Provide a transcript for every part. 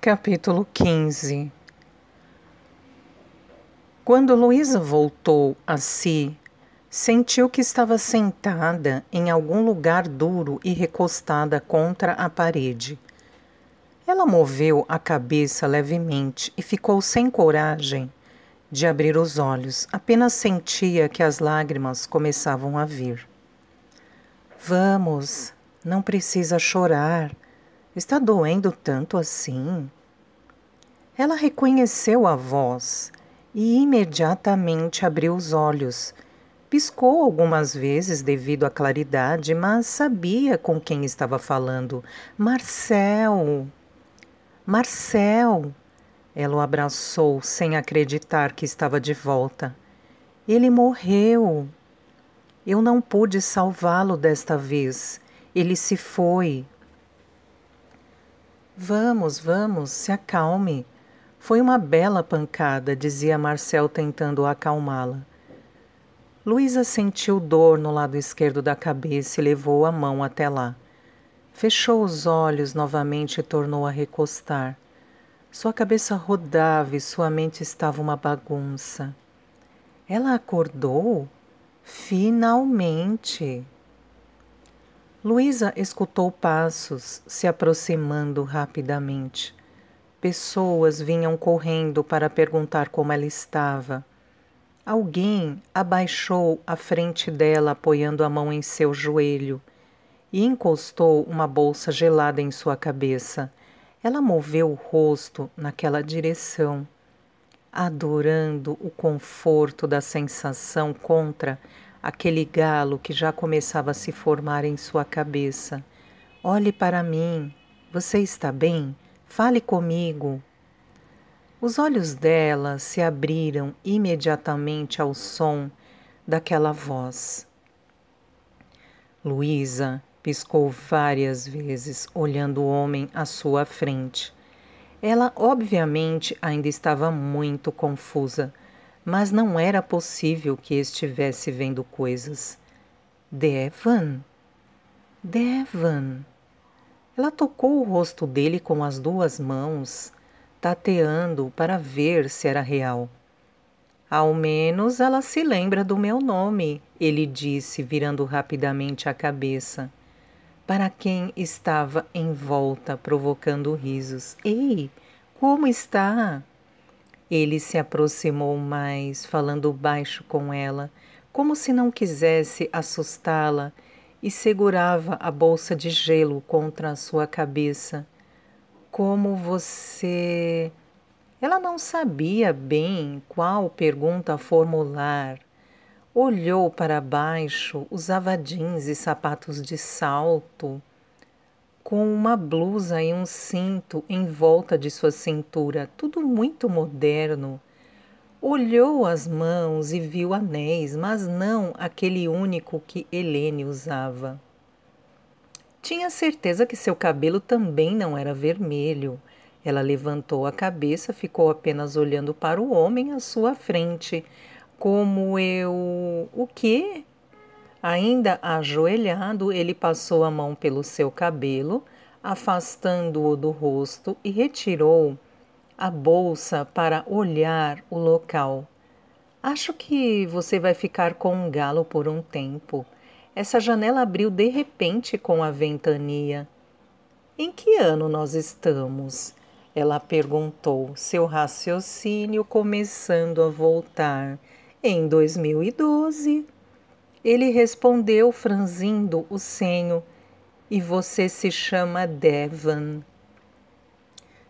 Capítulo 15. Quando Luísa voltou a si, sentiu que estava sentada em algum lugar duro e recostada contra a parede. Ela moveu a cabeça levemente e ficou sem coragem de abrir os olhos. Apenas sentia que as lágrimas começavam a vir. Vamos, não precisa chorar. Está doendo tanto assim? Ela reconheceu a voz e imediatamente abriu os olhos. Piscou algumas vezes devido à claridade, mas sabia com quem estava falando. Marcel! Marcel! Ela o abraçou sem acreditar que estava de volta. Ele morreu. Eu não pude salvá-lo desta vez. Ele se foi. Vamos, se acalme. Foi uma bela pancada, dizia Marcel tentando acalmá-la. Luísa sentiu dor no lado esquerdo da cabeça e levou a mão até lá. Fechou os olhos novamente e tornou a recostar. Sua cabeça rodava e sua mente estava uma bagunça. Ela acordou? Finalmente! Luísa escutou passos se aproximando rapidamente. Pessoas vinham correndo para perguntar como ela estava. Alguém abaixou a frente dela, apoiando a mão em seu joelho, e encostou uma bolsa gelada em sua cabeça. Ela moveu o rosto naquela direção, adorando o conforto da sensação contra aquele galo que já começava a se formar em sua cabeça. Olhe para mim. Você está bem? Fale comigo. Os olhos dela se abriram imediatamente ao som daquela voz. Luísa piscou várias vezes, olhando o homem à sua frente. Ela, obviamente, ainda estava muito confusa, mas não era possível que estivesse vendo coisas. Devan? Devan! Ela tocou o rosto dele com as duas mãos, tateando para ver se era real. Ao menos ela se lembra do meu nome, ele disse, virando rapidamente a cabeça, para quem estava em volta, provocando risos. Ei, como está? Ele se aproximou mais, falando baixo com ela, como se não quisesse assustá-la, e segurava a bolsa de gelo contra a sua cabeça. Como você... Ela não sabia bem qual pergunta formular. Olhou para baixo, usava jeans e sapatos de salto, com uma blusa e um cinto em volta de sua cintura, tudo muito moderno. Olhou as mãos e viu anéis, mas não aquele único que Helene usava. Tinha certeza que seu cabelo também não era vermelho. Ela levantou a cabeça, ficou apenas olhando para o homem à sua frente. Como eu... O quê? Ainda ajoelhado, ele passou a mão pelo seu cabelo, afastando-o do rosto e retirou a bolsa para olhar o local. Acho que você vai ficar com um galo por um tempo. Essa janela abriu de repente com a ventania. Em que ano nós estamos? Ela perguntou, seu raciocínio começando a voltar. Em 2012. Ele respondeu, franzindo o senho. E você se chama Devan?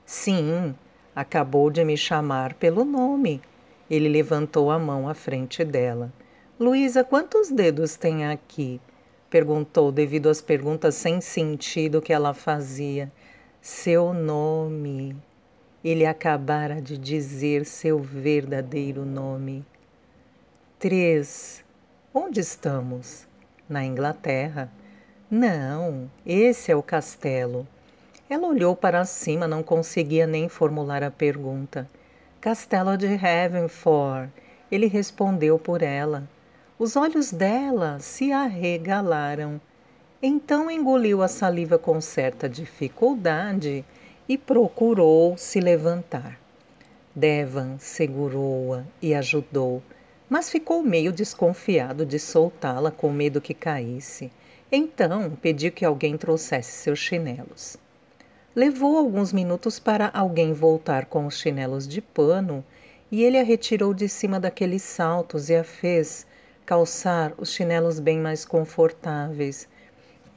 Sim, acabou de me chamar pelo nome. Ele levantou a mão à frente dela. Luísa, quantos dedos tem aqui? Perguntou devido às perguntas sem sentido que ela fazia. Seu nome. Ele acabara de dizer seu verdadeiro nome. 3. Onde estamos? Na Inglaterra. Não, esse é o castelo. Ela olhou para cima, não conseguia nem formular a pergunta. Castelo de Havenford. Ele respondeu por ela. Os olhos dela se arregalaram. Então engoliu a saliva com certa dificuldade e procurou se levantar. Devan segurou-a e ajudou, mas ficou meio desconfiado de soltá-la com medo que caísse. Então pediu que alguém trouxesse seus chinelos. Levou alguns minutos para alguém voltar com os chinelos de pano e ele a retirou de cima daqueles saltos e a fez calçar os chinelos bem mais confortáveis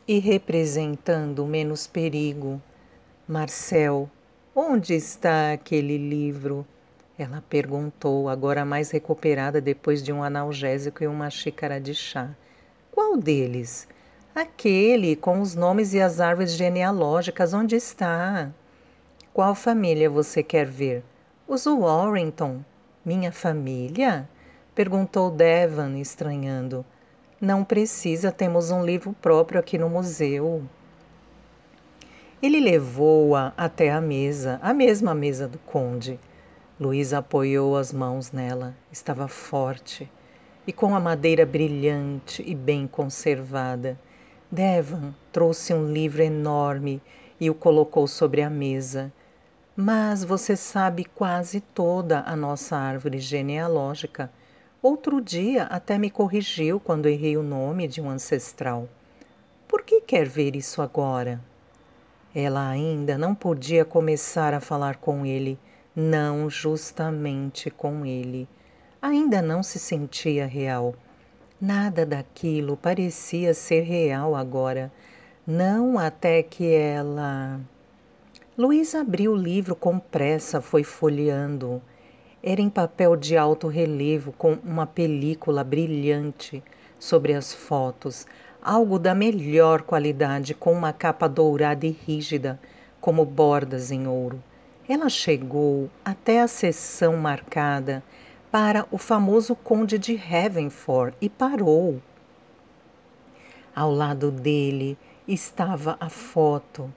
e representando menos perigo. Marcel, onde está aquele livro? Ela perguntou, agora mais recuperada depois de um analgésico e uma xícara de chá. Qual deles? Aquele com os nomes e as árvores genealógicas. Onde está? Qual família você quer ver? Os Warrington. Minha família? Perguntou Devan, estranhando. Não precisa, temos um livro próprio aqui no museu. Ele levou-a até a mesma mesa do conde. Luísa apoiou as mãos nela. Estava forte e com a madeira brilhante e bem conservada. Devan trouxe um livro enorme e o colocou sobre a mesa. Mas você sabe quase toda a nossa árvore genealógica. Outro dia até me corrigiu quando errei o nome de um ancestral. Por que quer ver isso agora? Ela ainda não podia começar a falar com ele, não justamente com ele. Ainda não se sentia real. Nada daquilo parecia ser real agora. Não até que ela... Luísa abriu o livro com pressa, foi folheando. Era em papel de alto relevo, com uma película brilhante sobre as fotos, algo da melhor qualidade, com uma capa dourada e rígida, como bordas em ouro. Ela chegou até a seção marcada para o famoso Conde de Haverford e parou. Ao lado dele estava a foto,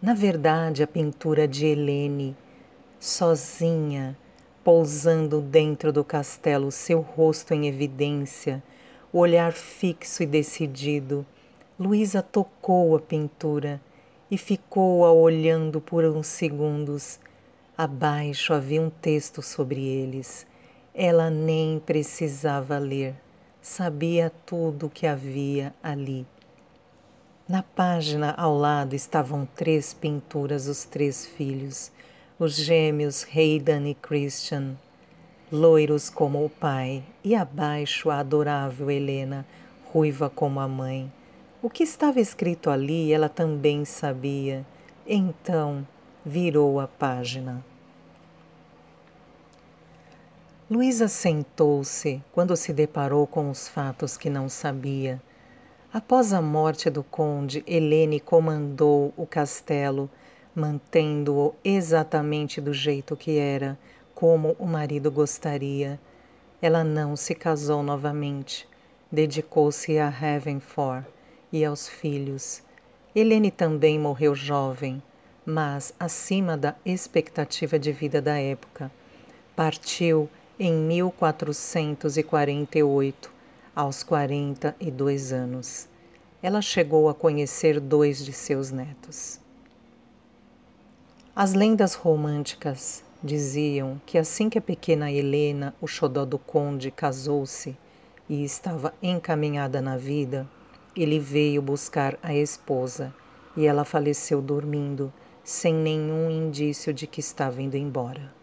na verdade a pintura de Helene, sozinha, pousando dentro do castelo, seu rosto em evidência, o olhar fixo e decidido. Luísa tocou a pintura e ficou-a olhando por uns segundos. Abaixo havia um texto sobre eles. Ela nem precisava ler. Sabia tudo o que havia ali. Na página ao lado estavam 3 pinturas, os 3 filhos, os gêmeos Hayden e Christian, loiros como o pai, e abaixo a adorável Helena, ruiva como a mãe. O que estava escrito ali ela também sabia. Então virou a página. Luísa sentou-se quando se deparou com os fatos que não sabia. Após a morte do conde, Helene comandou o castelo, mantendo-o exatamente do jeito que era, como o marido gostaria. Ela não se casou novamente. Dedicou-se a Haverford e aos filhos. Helene também morreu jovem, mas acima da expectativa de vida da época. Partiu em 1448, aos 42 anos. Ela chegou a conhecer 2 de seus netos. As lendas românticas diziam que assim que a pequena Helena, o xodó do conde, casou-se e estava encaminhada na vida, ele veio buscar a esposa e ela faleceu dormindo, sem nenhum indício de que estava indo embora.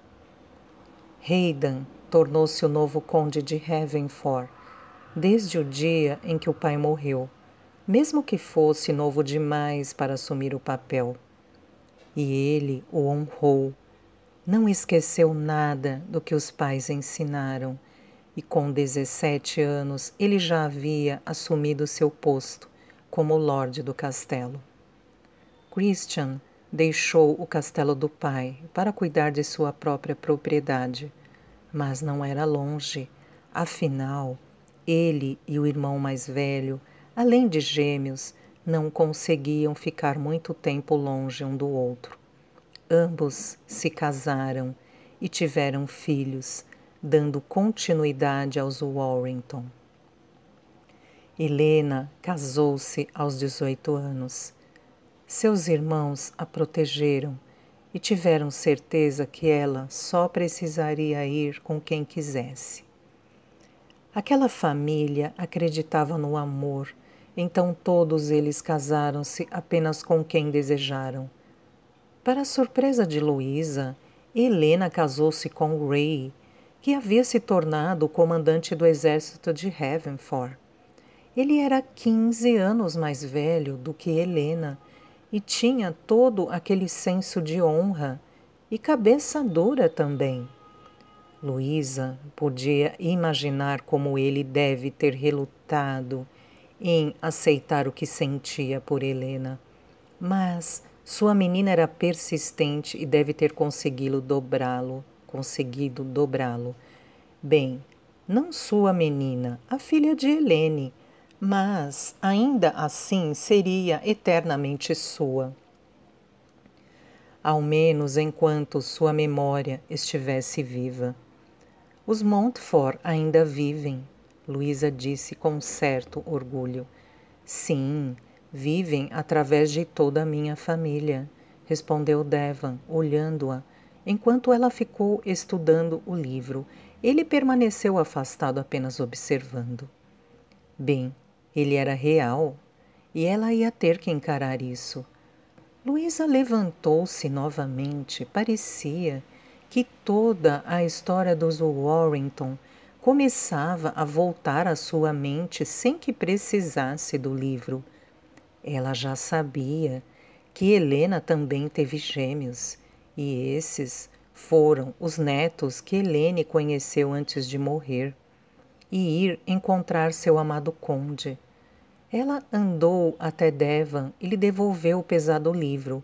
Hayden tornou-se o novo conde de Haverford desde o dia em que o pai morreu, mesmo que fosse novo demais para assumir o papel. E ele o honrou. Não esqueceu nada do que os pais ensinaram, e com 17 anos ele já havia assumido seu posto como lorde do castelo. Christian deixou o castelo do pai para cuidar de sua própria propriedade, mas não era longe. Afinal, ele e o irmão mais velho, além de gêmeos, não conseguiam ficar muito tempo longe um do outro. Ambos se casaram e tiveram filhos, dando continuidade aos Warrington. Helena casou-se aos 18 anos. Seus irmãos a protegeram e tiveram certeza que ela só precisaria ir com quem quisesse. Aquela família acreditava no amor, então todos eles casaram-se apenas com quem desejaram. Para a surpresa de Luísa, Helena casou-se com Ray, que havia se tornado o comandante do exército de Havenford. Ele era 15 anos mais velho do que Helena e tinha todo aquele senso de honra e cabeça dura também. Luísa podia imaginar como ele deve ter relutado em aceitar o que sentia por Helena, mas sua menina era persistente e deve ter conseguido dobrá-lo. Bem, não sua menina, a filha de Helene, mas ainda assim seria eternamente sua. Ao menos enquanto sua memória estivesse viva. Os Montfort ainda vivem, Luísa disse com certo orgulho. Sim, vivem através de toda a minha família, respondeu Devon, olhando-a, enquanto ela ficou estudando o livro. Ele permaneceu afastado apenas observando. Bem, ele era real, e ela ia ter que encarar isso. Luísa levantou-se novamente. Parecia que toda a história dos Warrington começava a voltar à sua mente sem que precisasse do livro. Ela já sabia que Helena também teve gêmeos, e esses foram os netos que Helene conheceu antes de morrer e ir encontrar seu amado conde. Ela andou até Devon e lhe devolveu o pesado livro.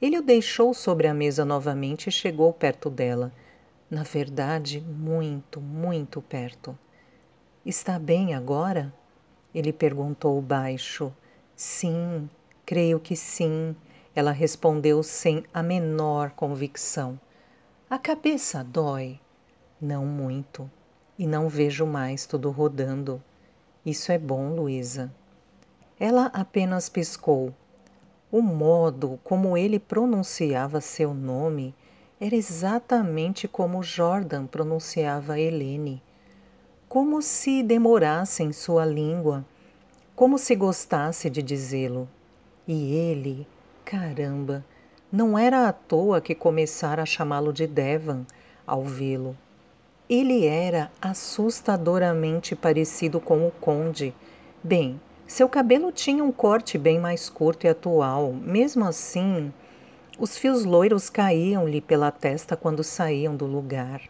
Ele o deixou sobre a mesa novamente e chegou perto dela. Na verdade, muito, muito perto. Está bem agora? Ele perguntou baixo. Sim, creio que sim, ela respondeu sem a menor convicção. A cabeça dói? Não muito. E não vejo mais tudo rodando. Isso é bom, Luísa. Ela apenas piscou. O modo como ele pronunciava seu nome era exatamente como Jordan pronunciava Helene. Como se demorasse em sua língua, como se gostasse de dizê-lo. E ele, caramba, não era à toa que começara a chamá-lo de Devon ao vê-lo. Ele era assustadoramente parecido com o conde. Bem, seu cabelo tinha um corte bem mais curto e atual. Mesmo assim, os fios loiros caíam-lhe pela testa quando saíam do lugar.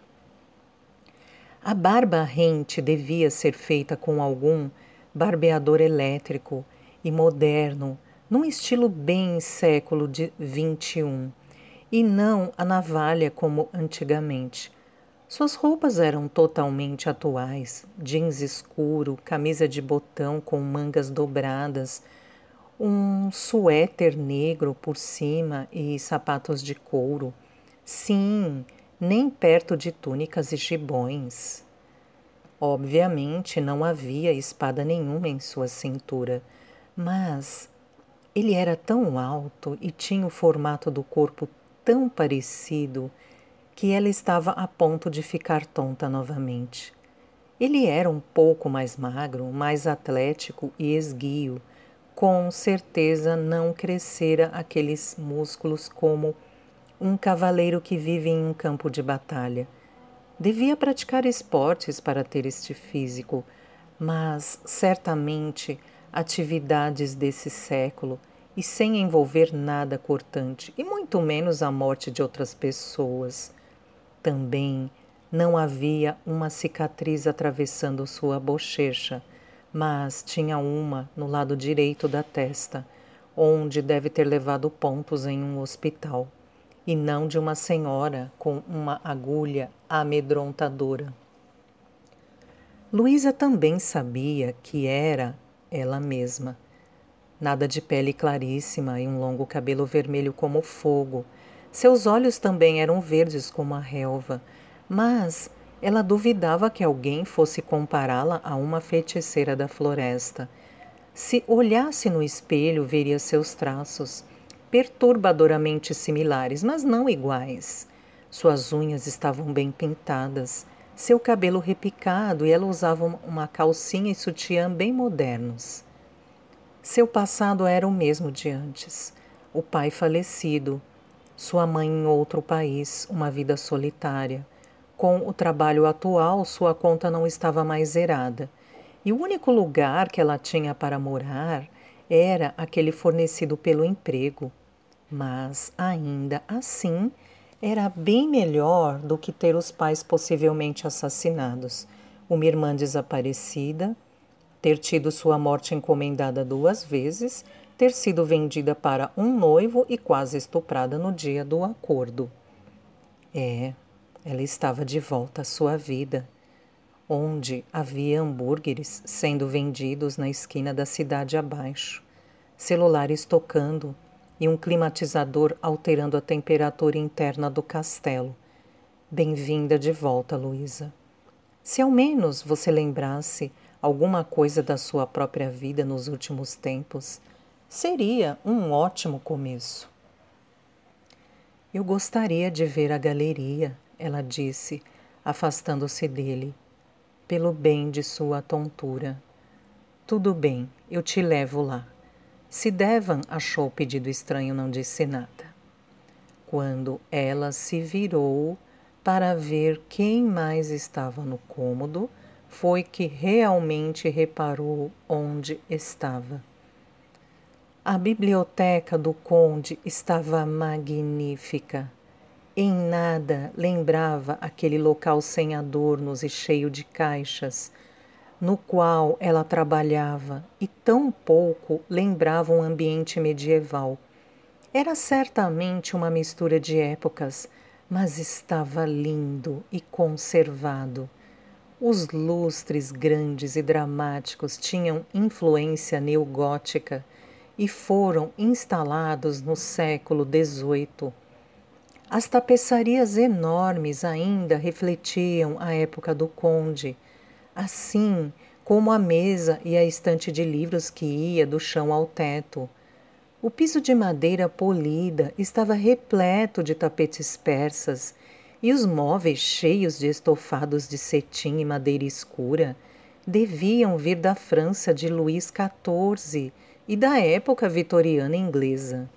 A barba rente devia ser feita com algum barbeador elétrico e moderno, num estilo bem século XXI, e não a navalha como antigamente. Suas roupas eram totalmente atuais, jeans escuro, camisa de botão com mangas dobradas, um suéter negro por cima e sapatos de couro. Sim, nem perto de túnicas e gibões. Obviamente não havia espada nenhuma em sua cintura, mas ele era tão alto e tinha o formato do corpo tão parecido que ela estava a ponto de ficar tonta novamente. Ele era um pouco mais magro, mais atlético e esguio. Com certeza não crescera aqueles músculos como um cavaleiro que vive em um campo de batalha. Devia praticar esportes para ter este físico, mas certamente atividades desse século e sem envolver nada cortante, e muito menos a morte de outras pessoas. Também não havia uma cicatriz atravessando sua bochecha, mas tinha uma no lado direito da testa, onde deve ter levado pontos em um hospital, e não de uma senhora com uma agulha amedrontadora. Luísa também sabia que era ela mesma. Nada de pele claríssima e um longo cabelo vermelho como fogo. Seus olhos também eram verdes como a relva, mas ela duvidava que alguém fosse compará-la a uma feiticeira da floresta. Se olhasse no espelho, veria seus traços. perturbadoramente similares, mas não iguais. Suas unhas estavam bem pintadas, seu cabelo repicado e ela usava uma calcinha e sutiã bem modernos. Seu passado era o mesmo de antes. O pai falecido, sua mãe em outro país, uma vida solitária. Com o trabalho atual, sua conta não estava mais zerada. E o único lugar que ela tinha para morar era aquele fornecido pelo emprego. Mas, ainda assim, era bem melhor do que ter os pais possivelmente assassinados, uma irmã desaparecida, ter tido sua morte encomendada 2 vezes, ter sido vendida para um noivo e quase estuprada no dia do acordo. Ela estava de volta à sua vida, onde havia hambúrgueres sendo vendidos na esquina da cidade abaixo, celulares tocando e um climatizador alterando a temperatura interna do castelo. Bem-vinda de volta, Luísa. Se ao menos você lembrasse alguma coisa da sua própria vida nos últimos tempos, seria um ótimo começo. Eu gostaria de ver a galeria, ela disse, afastando-se dele, pelo bem de sua tontura. Tudo bem, eu te levo lá. Se Devan achou o pedido estranho, não disse nada. Quando ela se virou para ver quem mais estava no cômodo, foi que realmente reparou onde estava. A biblioteca do conde estava magnífica. Em nada lembrava aquele local sem adornos e cheio de caixas, no qual ela trabalhava, e tão pouco lembrava um ambiente medieval. Era certamente uma mistura de épocas, mas estava lindo e conservado. Os lustres grandes e dramáticos tinham influência neogótica e foram instalados no século XVIII. As tapeçarias enormes ainda refletiam a época do conde, assim como a mesa e a estante de livros que ia do chão ao teto. O piso de madeira polida estava repleto de tapetes persas e os móveis cheios de estofados de cetim e madeira escura deviam vir da França de Luís XIV e da época vitoriana inglesa.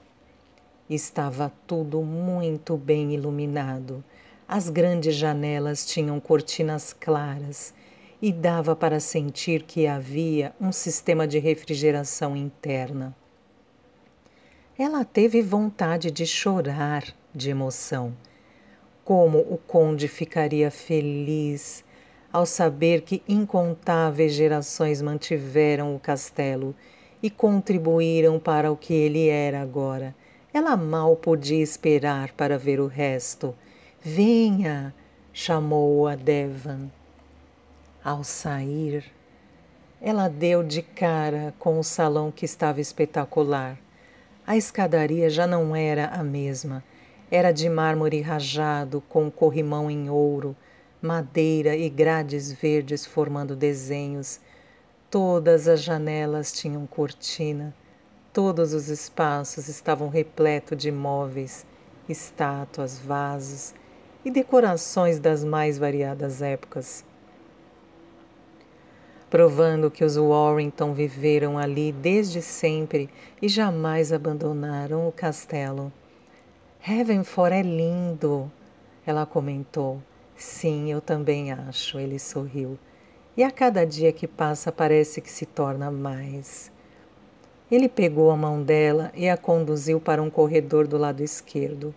Estava tudo muito bem iluminado. As grandes janelas tinham cortinas claras e dava para sentir que havia um sistema de refrigeração interna. Ela teve vontade de chorar de emoção. Como o conde ficaria feliz ao saber que incontáveis gerações mantiveram o castelo e contribuíram para o que ele era agora. Ela mal podia esperar para ver o resto. Venha, chamou-a Devan. Ao sair, ela deu de cara com o salão que estava espetacular. A escadaria já não era a mesma. Era de mármore rajado, com corrimão em ouro, madeira e grades verdes formando desenhos. Todas as janelas tinham cortina. Todos os espaços estavam repletos de móveis, estátuas, vasos e decorações das mais variadas épocas, provando que os Warrington viveram ali desde sempre e jamais abandonaram o castelo. Havenford é lindo, ela comentou. Sim, eu também acho, ele sorriu. E a cada dia que passa parece que se torna mais. Ele pegou a mão dela e a conduziu para um corredor do lado esquerdo.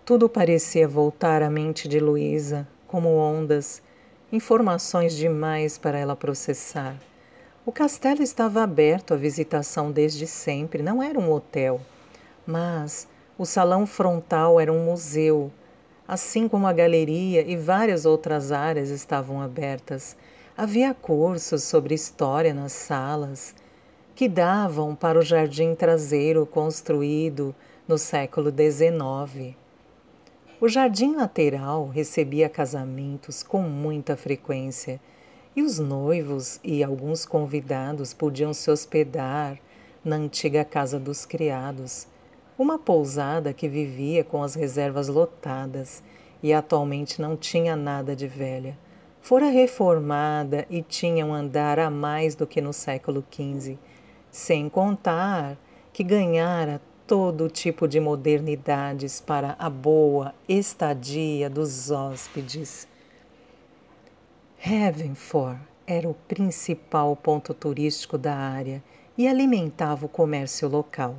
Tudo parecia voltar à mente de Luísa, como ondas, informações demais para ela processar. O castelo estava aberto à visitação desde sempre, não era um hotel. Mas o salão frontal era um museu, assim como a galeria e várias outras áreas estavam abertas. Havia cursos sobre história nas salas, que davam para o jardim traseiro construído no século XIX. O jardim lateral recebia casamentos com muita frequência, e os noivos e alguns convidados podiam se hospedar na antiga casa dos criados, uma pousada que vivia com as reservas lotadas e atualmente não tinha nada de velha. Fora reformada e tinha um andar a mais do que no século XV, sem contar que ganhara todo tipo de modernidades para a boa estadia dos hóspedes. Havenford era o principal ponto turístico da área e alimentava o comércio local.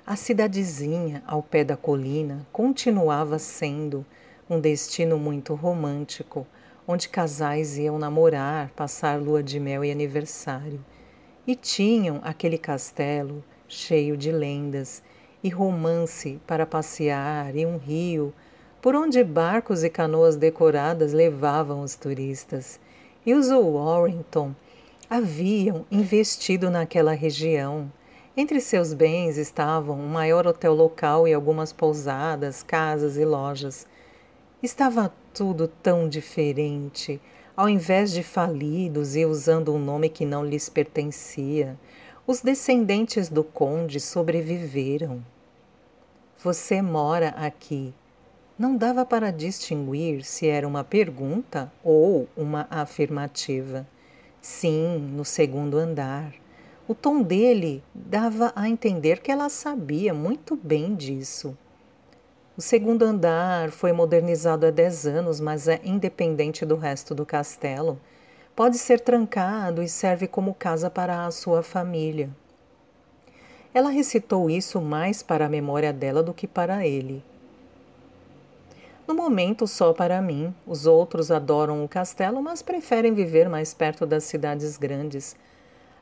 A cidadezinha, ao pé da colina, continuava sendo um destino muito romântico, onde casais iam namorar, passar lua de mel e aniversário. E tinham aquele castelo cheio de lendas e romance para passear e um rio por onde barcos e canoas decoradas levavam os turistas. E os Warrington haviam investido naquela região. Entre seus bens estavam um maior hotel local e algumas pousadas, casas e lojas. Estava tudo tão diferente. Ao invés de falidos e usando um nome que não lhes pertencia, os descendentes do conde sobreviveram. Você mora aqui. Não dava para distinguir se era uma pergunta ou uma afirmativa. Sim, no segundo andar. O tom dele dava a entender que ela sabia muito bem disso. O segundo andar foi modernizado há 10 anos, mas é independente do resto do castelo. Pode ser trancado e serve como casa para a sua família. Ela recitou isso mais para a memória dela do que para ele. No momento, só para mim. Os outros adoram o castelo, mas preferem viver mais perto das cidades grandes.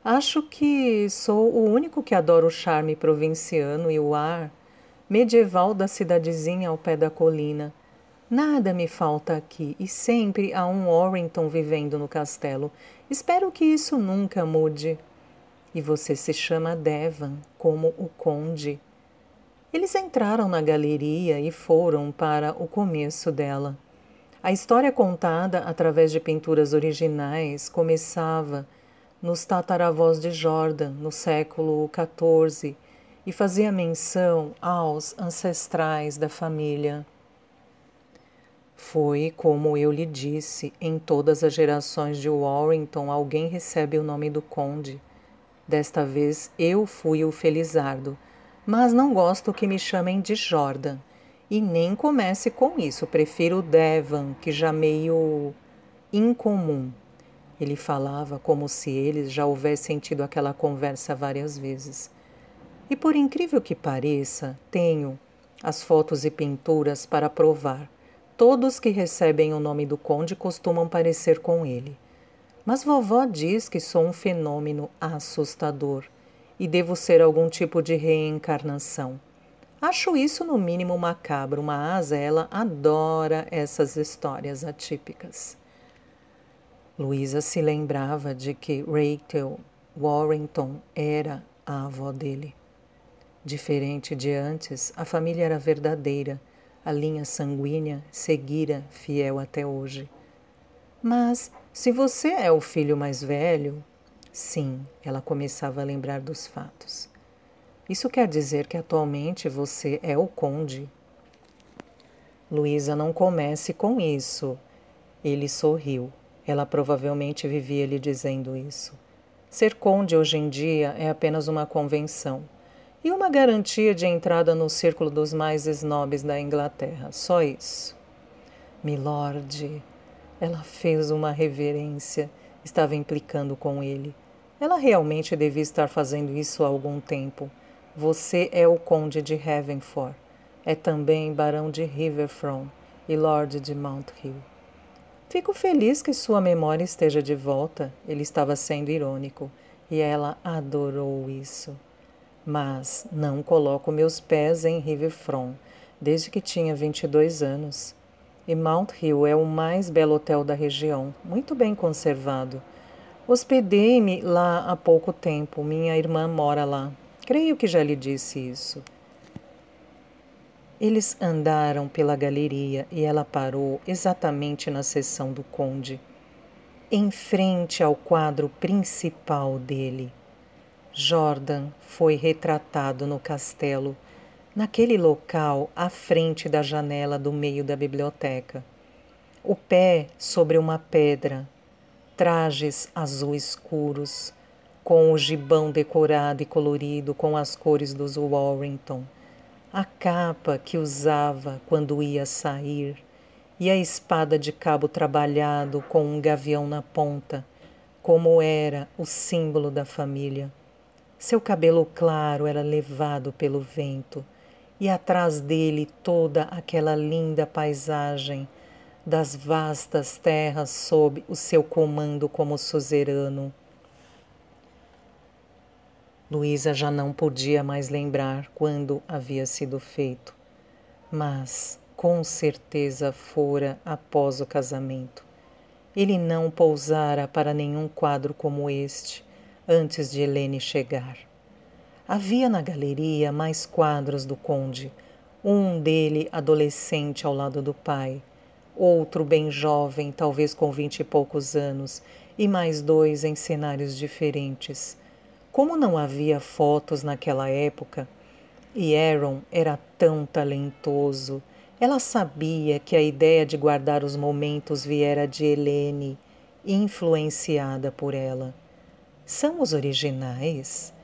Acho que sou o único que adora o charme provinciano e o ar medieval da cidadezinha ao pé da colina. Nada me falta aqui e sempre há um Warrington vivendo no castelo. Espero que isso nunca mude. E você se chama Devon, como o conde. Eles entraram na galeria e foram para o começo dela. A história contada através de pinturas originais começava nos tataravós de Jordan, no século XIV, e fazia menção aos ancestrais da família. Foi como eu lhe disse, em todas as gerações de Warrington alguém recebe o nome do conde. Desta vez eu fui o felizardo, mas não gosto que me chamem de Jordan. E nem comece com isso, prefiro Devon, que já meio incomum. Ele falava como se eles já houvessem tido aquela conversa várias vezes. E por incrível que pareça, tenho as fotos e pinturas para provar. Todos que recebem o nome do conde costumam parecer com ele. Mas vovó diz que sou um fenômeno assustador e devo ser algum tipo de reencarnação. Acho isso no mínimo macabro, mas ela adora essas histórias atípicas. Luísa se lembrava de que Rachel Warrington era a avó dele. Diferente de antes, a família era verdadeira, a linha sanguínea seguira fiel até hoje. Mas se você é o filho mais velho... Sim, ela começava a lembrar dos fatos. Isso quer dizer que atualmente você é o conde. Luísa, não comece com isso. Ele sorriu. Ela provavelmente vivia lhe dizendo isso. Ser conde hoje em dia é apenas uma convenção e uma garantia de entrada no círculo dos mais snobs da Inglaterra. Só isso. Milord, ela fez uma reverência. Estava implicando com ele. Ela realmente devia estar fazendo isso há algum tempo. Você é o conde de Havenford. É também barão de Riverfront e lord de Mount Hill. Fico feliz que sua memória esteja de volta. Ele estava sendo irônico e ela adorou isso. Mas não coloco meus pés em Riverfront desde que tinha 22 anos. E Mount Hill é o mais belo hotel da região, muito bem conservado. Hospedei-me lá há pouco tempo. Minha irmã mora lá. Creio que já lhe disse isso. Eles andaram pela galeria e ela parou exatamente na seção do conde, em frente ao quadro principal dele. Jordan foi retratado no castelo, naquele local à frente da janela do meio da biblioteca. O pé sobre uma pedra, trajes azul escuros, com o gibão decorado e colorido com as cores dos Warrington, a capa que usava quando ia sair e a espada de cabo trabalhado com um gavião na ponta, como era o símbolo da família. Seu cabelo claro era levado pelo vento e atrás dele toda aquela linda paisagem das vastas terras sob o seu comando como suzerano. Luísa já não podia mais lembrar quando havia sido feito, mas com certeza fora após o casamento. Ele não pousara para nenhum quadro como este antes de Helene chegar. Havia na galeria mais quadros do conde, um dele adolescente ao lado do pai, outro bem jovem, talvez com 20 e poucos anos, e mais dois em cenários diferentes. Como não havia fotos naquela época, e Aaron era tão talentoso, ela sabia que a ideia de guardar os momentos viera de Helene, influenciada por ela. São os originais?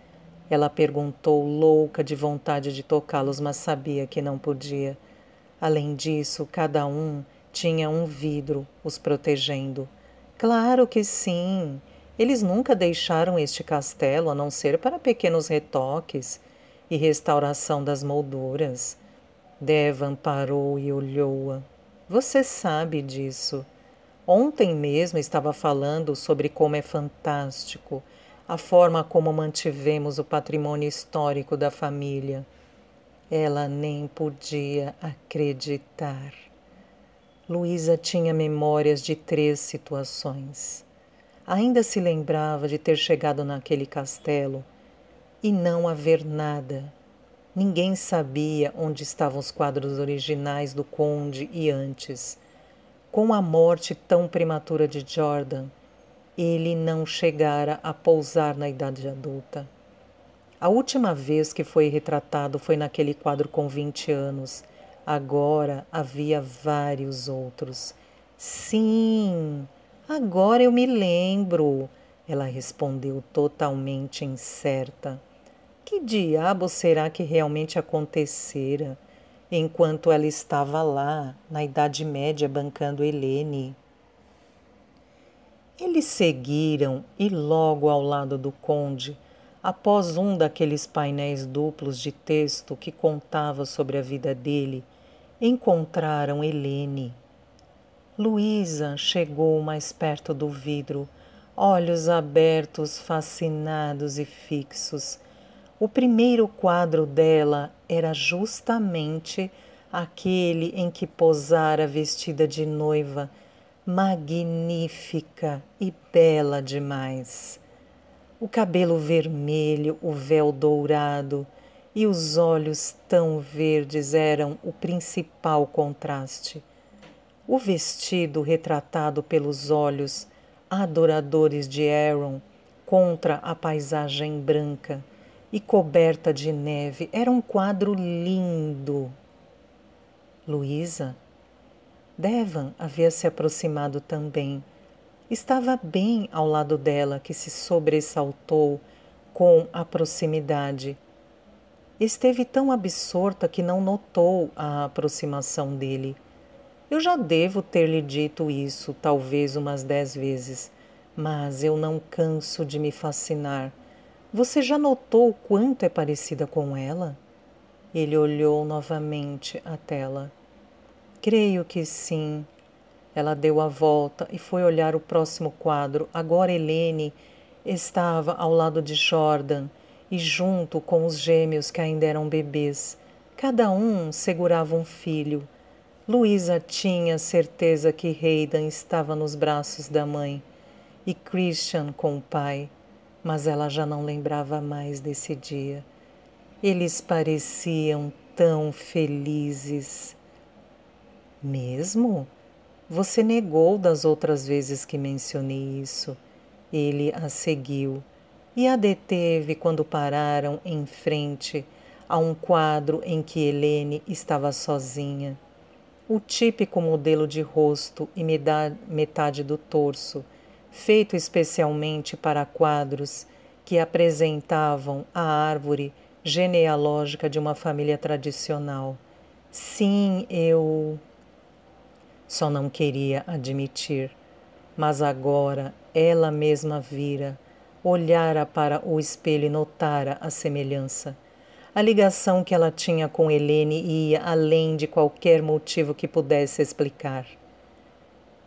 Ela perguntou, louca de vontade de tocá-los, mas sabia que não podia. Além disso, cada um tinha um vidro os protegendo. Claro que sim. Eles nunca deixaram este castelo a não ser para pequenos retoques e restauração das molduras. Devan parou e olhou-a. Você sabe disso. Ontem mesmo estava falando sobre como é fantástico a forma como mantivemos o patrimônio histórico da família. Ela nem podia acreditar. Luísa tinha memórias de 3 situações. Ainda se lembrava de ter chegado naquele castelo e não haver nada. Ninguém sabia onde estavam os quadros originais do conde e antes. Com a morte tão prematura de Jordan, ele não chegara a pousar na idade adulta. A última vez que foi retratado foi naquele quadro com 20 anos. Agora havia vários outros. Sim, agora eu me lembro, ela respondeu totalmente incerta. Que diabo será que realmente acontecera enquanto ela estava lá, na Idade Média, bancando Helene? Eles seguiram e logo ao lado do conde, após um daqueles painéis duplos de texto que contava sobre a vida dele, encontraram Helene. Luísa chegou mais perto do vidro, olhos abertos, fascinados e fixos. O primeiro quadro dela era justamente aquele em que posara vestida de noiva, magnífica e bela demais. O cabelo vermelho, o véu dourado e os olhos tão verdes eram o principal contraste. O vestido retratado pelos olhos adoradores de Aaron contra a paisagem branca e coberta de neve era um quadro lindo. Luísa? Devan havia se aproximado também. Estava bem ao lado dela, que se sobressaltou com a proximidade. Esteve tão absorta que não notou a aproximação dele. Eu já devo ter lhe dito isso, talvez umas 10 vezes, mas eu não canso de me fascinar. Você já notou o quanto é parecida com ela? Ele olhou novamente a tela. Creio que sim. Ela deu a volta e foi olhar o próximo quadro. Agora Helene estava ao lado de Jordan e junto com os gêmeos que ainda eram bebês. Cada um segurava um filho. Luísa tinha certeza que Hayden estava nos braços da mãe e Christian com o pai, mas ela já não lembrava mais desse dia. Eles pareciam tão felizes. Mesmo? Você negou das outras vezes que mencionei isso. Ele a seguiu. e a deteve quando pararam em frente a um quadro em que Helene estava sozinha. O típico modelo de rosto e metade do torso, feito especialmente para quadros que apresentavam a árvore genealógica de uma família tradicional. Sim, eu só não queria admitir, mas agora ela mesma vira, olhara para o espelho e notara a semelhança. A ligação que ela tinha com Helene ia além de qualquer motivo que pudesse explicar.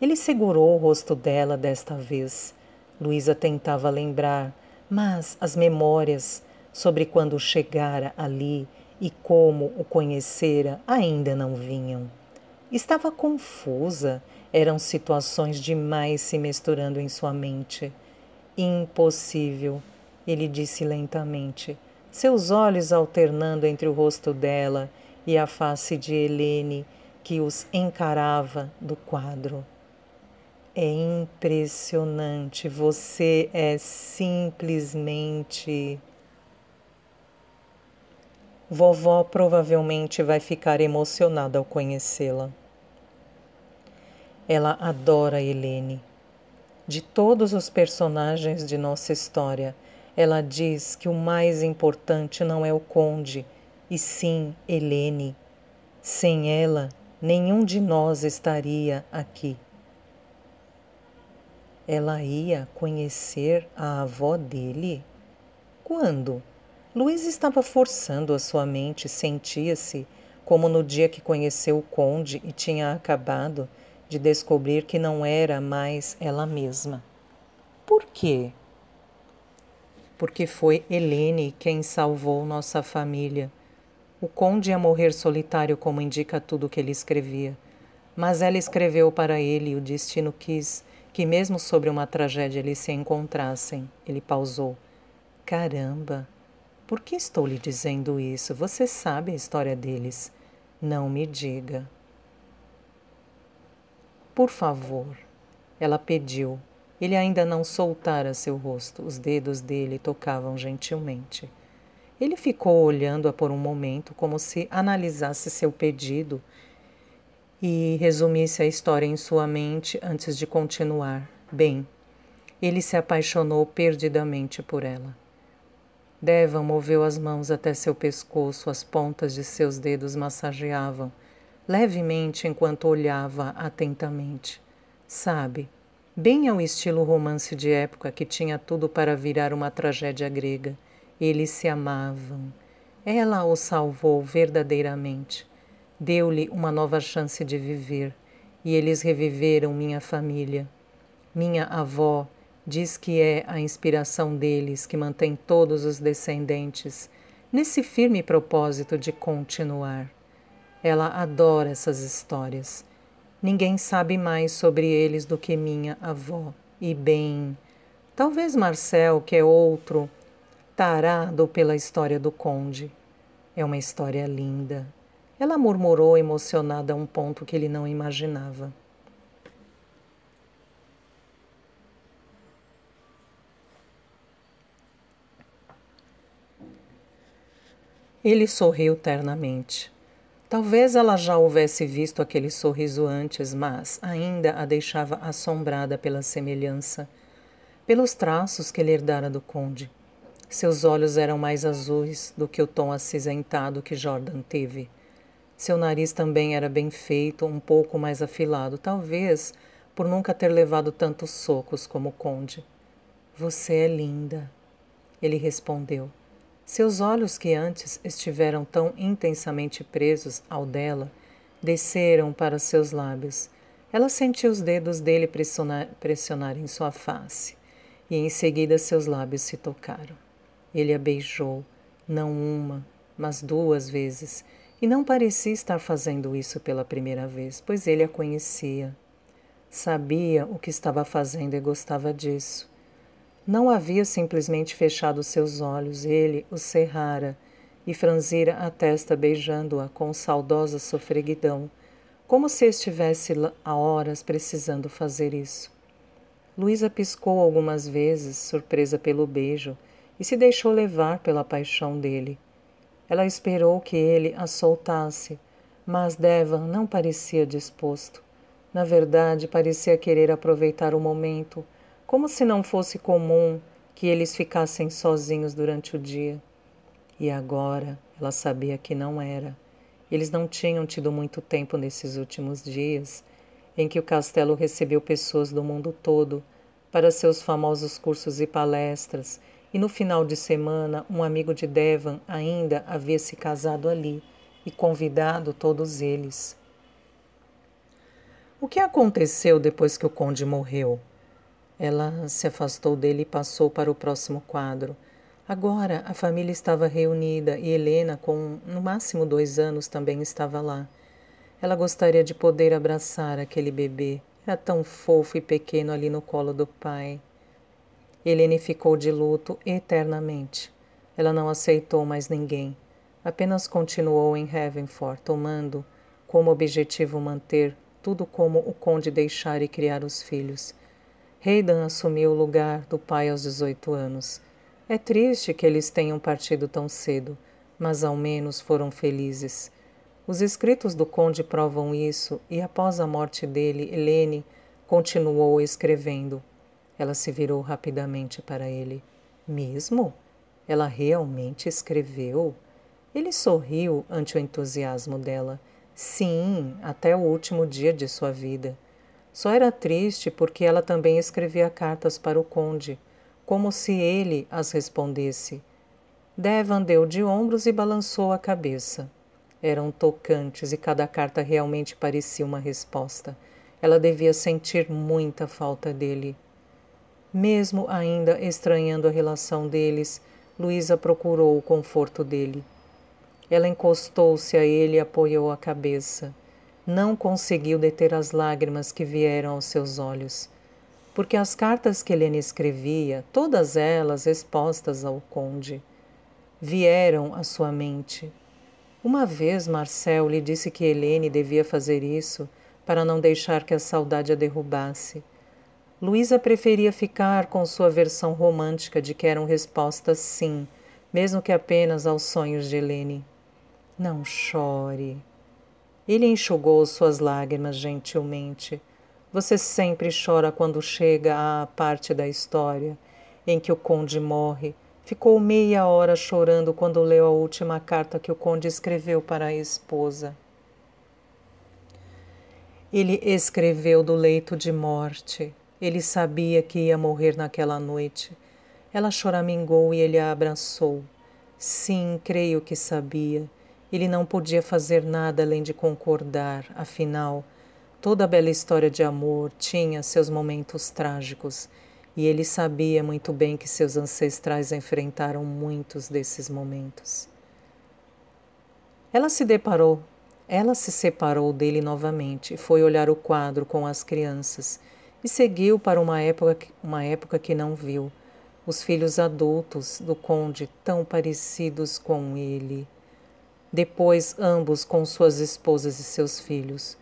Ele segurou o rosto dela desta vez. Luísa tentava lembrar, mas as memórias sobre quando chegara ali e como o conhecera ainda não vinham. Estava confusa, eram situações demais se misturando em sua mente. Impossível, ele disse lentamente, seus olhos alternando entre o rosto dela e a face de Helene, que os encarava do quadro. É impressionante, você é simplesmente... Vovó provavelmente vai ficar emocionada ao conhecê-la. Ela adora Helene. De todos os personagens de nossa história, ela diz que o mais importante não é o conde, e sim Helene. Sem ela, nenhum de nós estaria aqui. Ela ia conhecer a avó dele? Quando? Luiz estava forçando a sua mente, sentia-se como no dia que conheceu o conde e tinha acabado de descobrir que não era mais ela mesma. Por quê? Porque foi Helene quem salvou nossa família. O conde ia morrer solitário, como indica tudo o que ele escrevia. Mas ela escreveu para ele e o destino quis que mesmo sobre uma tragédia eles se encontrassem. Ele pausou. Caramba, por que estou lhe dizendo isso? Você sabe a história deles. Não me diga. Por favor, ela pediu. Ele ainda não soltara seu rosto. Os dedos dele tocavam gentilmente. Ele ficou olhando-a por um momento, como se analisasse seu pedido e resumisse a história em sua mente antes de continuar. Bem, ele se apaixonou perdidamente por ela. Devan moveu as mãos até seu pescoço, as pontas de seus dedos massageavam, levemente enquanto olhava atentamente. Sabe, bem ao estilo romance de época que tinha tudo para virar uma tragédia grega. Eles se amavam. Ela o salvou verdadeiramente. Deu-lhe uma nova chance de viver, e eles reviveram minha família. Minha avó diz que é a inspiração deles que mantém todos os descendentes nesse firme propósito de continuar. Ela adora essas histórias. Ninguém sabe mais sobre eles do que minha avó. E bem, talvez Marcel, que é outro tarado pela história do conde. É uma história linda. Ela murmurou, emocionada a um ponto que ele não imaginava. Ele sorriu ternamente. Talvez ela já houvesse visto aquele sorriso antes, mas ainda a deixava assombrada pela semelhança, pelos traços que ele herdara do conde. Seus olhos eram mais azuis do que o tom acinzentado que Jordan teve. Seu nariz também era bem feito, um pouco mais afilado, talvez por nunca ter levado tantos socos como o conde. Você é linda, ele respondeu. Seus olhos, que antes estiveram tão intensamente presos ao dela, desceram para seus lábios. Ela sentiu os dedos dele pressionarem sua face, e em seguida seus lábios se tocaram. Ele a beijou, não uma, mas 2 vezes, e não parecia estar fazendo isso pela primeira vez, pois ele a conhecia. Sabia o que estava fazendo e gostava disso. Não havia simplesmente fechado seus olhos, ele os cerrara e franzira a testa beijando-a com saudosa sofreguidão, como se estivesse há horas precisando fazer isso. Luísa piscou algumas vezes, surpresa pelo beijo, e se deixou levar pela paixão dele. Ela esperou que ele a soltasse, mas Devan não parecia disposto. Na verdade, parecia querer aproveitar o momento, como se não fosse comum que eles ficassem sozinhos durante o dia. E agora ela sabia que não era. Eles não tinham tido muito tempo nesses últimos dias, em que o castelo recebeu pessoas do mundo todo para seus famosos cursos e palestras, e no final de semana um amigo de Devan ainda havia se casado ali e convidado todos eles. O que aconteceu depois que o conde morreu? Ela se afastou dele e passou para o próximo quadro. Agora a família estava reunida e Helena, com no máximo 2 anos, também estava lá. Ela gostaria de poder abraçar aquele bebê. Era tão fofo e pequeno ali no colo do pai. Helene ficou de luto eternamente. Ela não aceitou mais ninguém. Apenas continuou em Heavenford, tomando como objetivo manter tudo como o conde deixar e criar os filhos. Hayden assumiu o lugar do pai aos 18 anos. É triste que eles tenham partido tão cedo, mas ao menos foram felizes. Os escritos do conde provam isso, e após a morte dele, Helene continuou escrevendo. Ela se virou rapidamente para ele. Mesmo? Ela realmente escreveu? Ele sorriu ante o entusiasmo dela. Sim, até o último dia de sua vida. Só era triste porque ela também escrevia cartas para o conde, como se ele as respondesse. Devan deu de ombros e balançou a cabeça. Eram tocantes e cada carta realmente parecia uma resposta. Ela devia sentir muita falta dele. Mesmo ainda estranhando a relação deles, Luísa procurou o conforto dele. Ela encostou-se a ele e apoiou a cabeça. Não conseguiu deter as lágrimas que vieram aos seus olhos, porque as cartas que Helene escrevia, todas elas expostas ao conde, vieram à sua mente. Uma vez Marcel lhe disse que Helene devia fazer isso para não deixar que a saudade a derrubasse. Luísa preferia ficar com sua versão romântica de que eram respostas sim, mesmo que apenas aos sonhos de Helene. Não chore. Ele enxugou suas lágrimas gentilmente. Você sempre chora quando chega à parte da história em que o conde morre. Ficou meia hora chorando quando leu a última carta que o conde escreveu para a esposa. Ele escreveu do leito de morte. Ele sabia que ia morrer naquela noite. Ela choramingou e ele a abraçou. Sim, creio que sabia. Ele não podia fazer nada além de concordar. Afinal, toda a bela história de amor tinha seus momentos trágicos. E ele sabia muito bem que seus ancestrais enfrentaram muitos desses momentos. Ela se separou dele novamente e foi olhar o quadro com as crianças e seguiu para uma época que não viu. Os filhos adultos do conde tão parecidos com ele. Depois, ambos com suas esposas e seus filhos.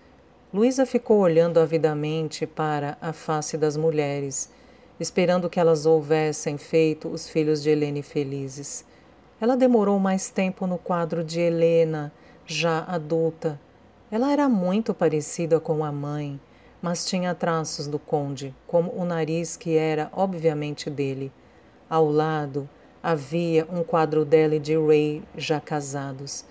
Luísa ficou olhando avidamente para a face das mulheres, esperando que elas houvessem feito os filhos de Helene felizes. Ela demorou mais tempo no quadro de Helena, já adulta. Ela era muito parecida com a mãe, mas tinha traços do conde, como o nariz que era obviamente dele. Ao lado havia um quadro dela e de Ray, já casados.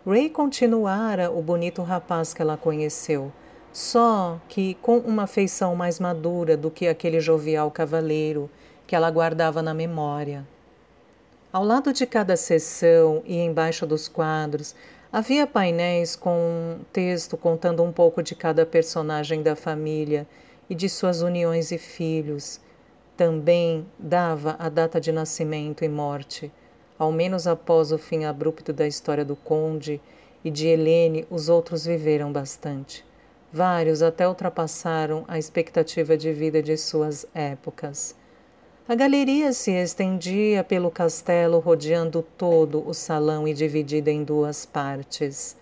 Ray continuara o bonito rapaz que ela conheceu, só que com uma feição mais madura do que aquele jovial cavalheiro que ela guardava na memória. Ao lado de cada seção e embaixo dos quadros, havia painéis com texto contando um pouco de cada personagem da família e de suas uniões e filhos. Também dava a data de nascimento e morte. Ao menos após o fim abrupto da história do conde e de Helene, os outros viveram bastante. Vários até ultrapassaram a expectativa de vida de suas épocas. A galeria se estendia pelo castelo, rodeando todo o salão e dividida em 2 partes.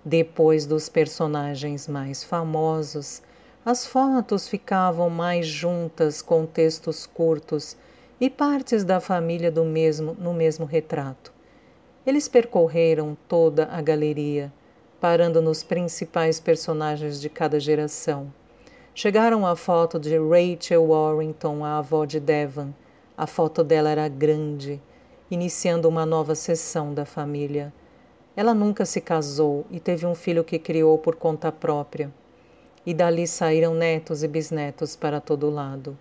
Depois dos personagens mais famosos, as fotos ficavam mais juntas com textos curtos e partes da família no mesmo retrato. Eles percorreram toda a galeria, parando nos principais personagens de cada geração. Chegaram à foto de Rachel Warrington, a avó de Devon. A foto dela era grande, iniciando uma nova seção da família. Ela nunca se casou e teve um filho que criou por conta própria. E dali saíram netos e bisnetos para todo lado.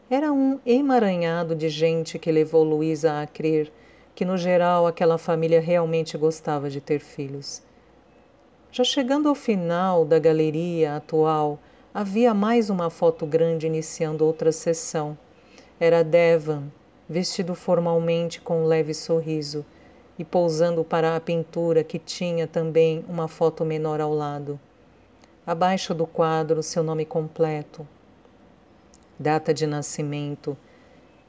Era um emaranhado de gente que levou Luísa a crer que, no geral, aquela família realmente gostava de ter filhos. Já chegando ao final da galeria atual, havia mais uma foto grande iniciando outra sessão. Era Devon, vestido formalmente com um leve sorriso e pousando para a pintura que tinha também uma foto menor ao lado. Abaixo do quadro, seu nome completo, data de nascimento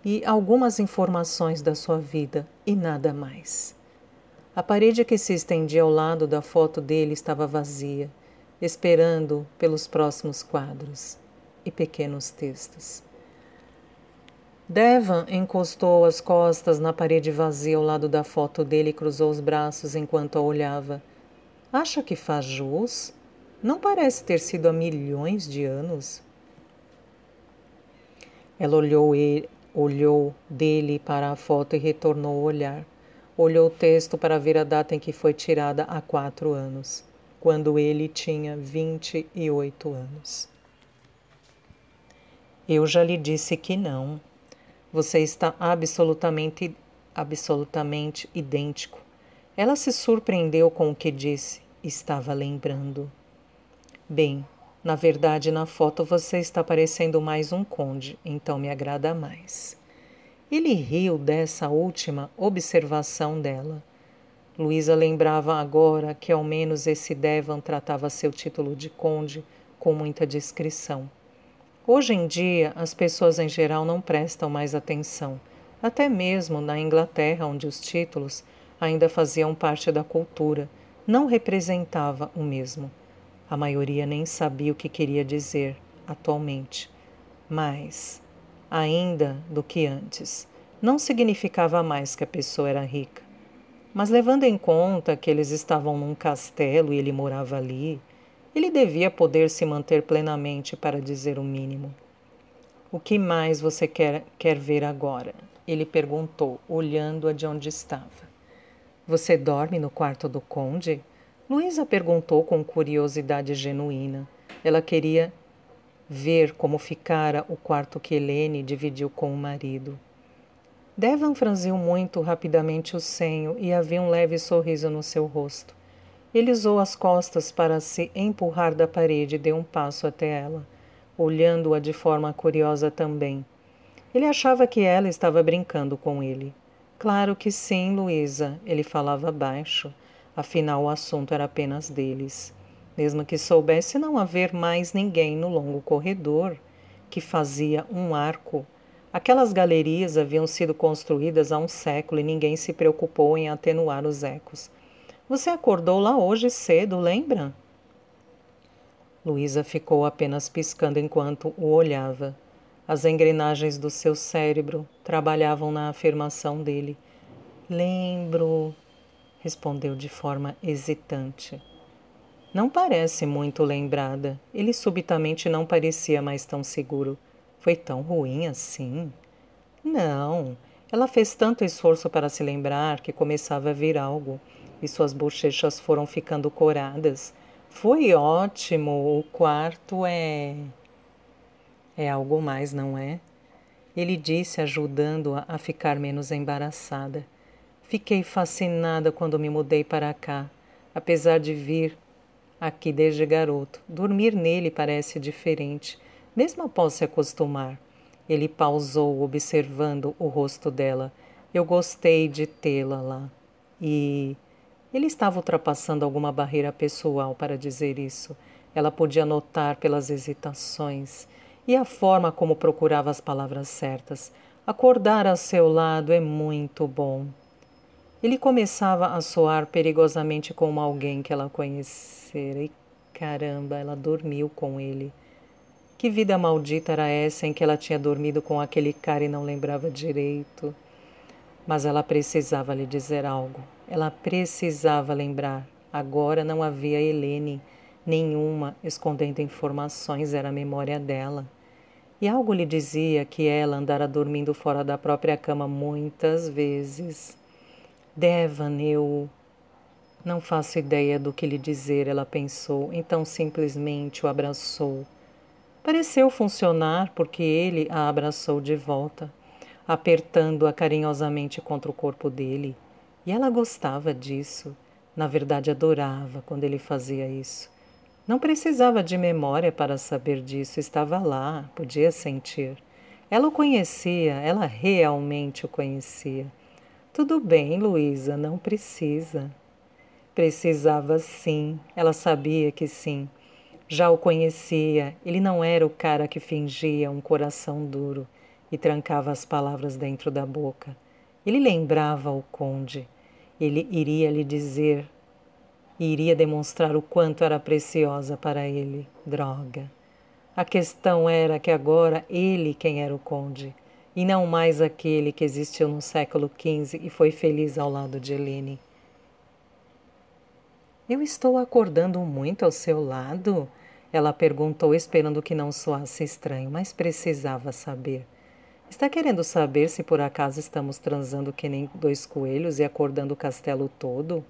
e algumas informações da sua vida e nada mais. A parede que se estendia ao lado da foto dele estava vazia, esperando pelos próximos quadros e pequenos textos. Devon encostou as costas na parede vazia ao lado da foto dele e cruzou os braços enquanto a olhava. Acha que faz jus? Não parece ter sido há milhões de anos. Ela olhou dele para a foto e retornou o olhar. Olhou o texto para ver a data em que foi tirada há 4 anos, quando ele tinha 28 anos. Eu já lhe disse que não. Você está absolutamente idêntico. Ela se surpreendeu com o que disse. Estava lembrando. Bem, na verdade, na foto você está parecendo mais um conde, então me agrada mais. Ele riu dessa última observação dela. Luísa lembrava agora que ao menos esse Devon tratava seu título de conde com muita discrição. Hoje em dia, as pessoas em geral não prestam mais atenção, até mesmo na Inglaterra, onde os títulos ainda faziam parte da cultura, não representava o mesmo. A maioria nem sabia o que queria dizer atualmente, mas, ainda do que antes, não significava mais que a pessoa era rica. Mas levando em conta que eles estavam num castelo e ele morava ali, ele devia poder se manter plenamente, para dizer o mínimo. O que mais você quer ver agora? Ele perguntou, olhando-a de onde estava. Você dorme no quarto do conde? Luísa perguntou com curiosidade genuína. Ela queria ver como ficara o quarto que Helene dividiu com o marido. Devon franziu muito rapidamente o senho e havia um leve sorriso no seu rosto. Ele usou as costas para se empurrar da parede e deu um passo até ela, olhando-a de forma curiosa também. Ele achava que ela estava brincando com ele. Claro que sim, Luísa, ele falava baixo. Afinal, o assunto era apenas deles. Mesmo que soubesse não haver mais ninguém no longo corredor, que fazia um arco. Aquelas galerias haviam sido construídas há um século e ninguém se preocupou em atenuar os ecos. Você acordou lá hoje cedo, lembra? Luísa ficou apenas piscando enquanto o olhava. As engrenagens do seu cérebro trabalhavam na afirmação dele. Lembro, respondeu de forma hesitante. Não parece muito lembrada. Ele subitamente não parecia mais tão seguro. Foi tão ruim assim? Não. Ela fez tanto esforço para se lembrar que começava a vir algo, e suas bochechas foram ficando coradas. Foi ótimo. O quarto é algo mais, não é? Ele disse, ajudando-a a ficar menos embaraçada. Fiquei fascinada quando me mudei para cá, apesar de vir aqui desde garoto. Dormir nele parece diferente, mesmo após se acostumar. Ele pausou, observando o rosto dela. Eu gostei de tê-la lá. E ele estava ultrapassando alguma barreira pessoal para dizer isso. Ela podia notar pelas hesitações e a forma como procurava as palavras certas. Acordar ao seu lado é muito bom. Ele começava a soar perigosamente como alguém que ela conhecera. E caramba, ela dormiu com ele. Que vida maldita era essa em que ela tinha dormido com aquele cara e não lembrava direito? Mas ela precisava lhe dizer algo. Ela precisava lembrar. Agora não havia Helene nenhuma escondendo informações, era a memória dela. E algo lhe dizia que ela andara dormindo fora da própria cama muitas vezes. Devan, eu não faço ideia do que lhe dizer, ela pensou, então simplesmente o abraçou. Pareceu funcionar porque ele a abraçou de volta, apertando-a carinhosamente contra o corpo dele. E ela gostava disso. Na verdade, adorava quando ele fazia isso. Não precisava de memória para saber disso, estava lá, podia sentir. Ela o conhecia, ela realmente o conhecia. Tudo bem, Luísa, não precisa. Precisava sim, ela sabia que sim. Já o conhecia, ele não era o cara que fingia um coração duro e trancava as palavras dentro da boca. Ele lembrava o conde. Ele iria lhe dizer e iria demonstrar o quanto era preciosa para ele. Droga. A questão era que agora ele quem era o conde, e não mais aquele que existiu no século XV e foi feliz ao lado de Helene. Eu estou acordando muito ao seu lado? Ela perguntou, esperando que não soasse estranho, mas precisava saber. Está querendo saber se por acaso estamos transando que nem dois coelhos e acordando o castelo todo?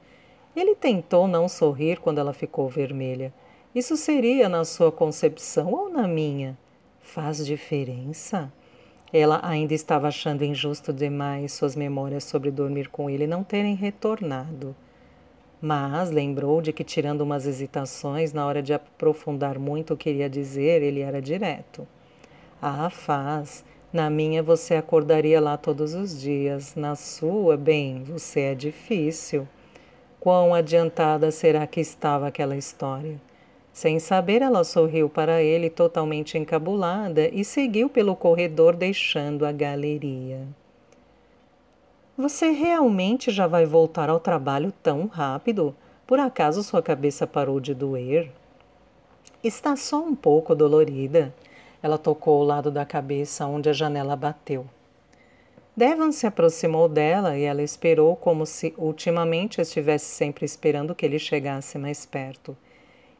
Ele tentou não sorrir quando ela ficou vermelha. Isso seria na sua concepção ou na minha? Faz diferença? Ela ainda estava achando injusto demais suas memórias sobre dormir com ele não terem retornado. Mas lembrou de que, tirando umas hesitações, na hora de aprofundar muito o que queria dizer, ele era direto. Ah, faz. Na minha você acordaria lá todos os dias. Na sua, bem, você é difícil. Quão adiantada será que estava aquela história? Sem saber, ela sorriu para ele, totalmente encabulada, e seguiu pelo corredor, deixando a galeria. Você realmente já vai voltar ao trabalho tão rápido? Por acaso sua cabeça parou de doer? Está só um pouco dolorida. Ela tocou o lado da cabeça onde a janela bateu. Devon se aproximou dela e ela esperou como se ultimamente estivesse sempre esperando que ele chegasse mais perto.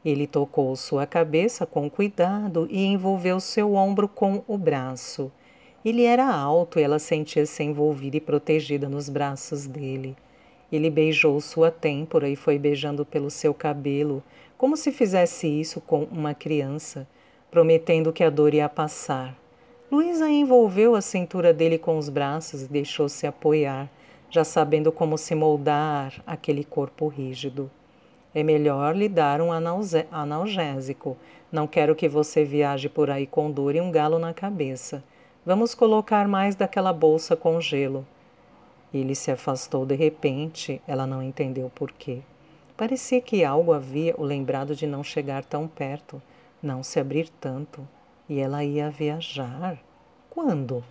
Ele tocou sua cabeça com cuidado e envolveu seu ombro com o braço. Ele era alto e ela sentia-se envolvida e protegida nos braços dele. Ele beijou sua têmpora e foi beijando pelo seu cabelo, como se fizesse isso com uma criança, prometendo que a dor ia passar. Luísa envolveu a cintura dele com os braços e deixou-se apoiar, já sabendo como se moldar aquele corpo rígido. É melhor lhe dar um analgésico. Não quero que você viaje por aí com dor e um galo na cabeça. Vamos colocar mais daquela bolsa com gelo. Ele se afastou de repente, ela não entendeu por quê. Parecia que algo havia o lembrado de não chegar tão perto, não se abrir tanto. E ela ia viajar? Quando?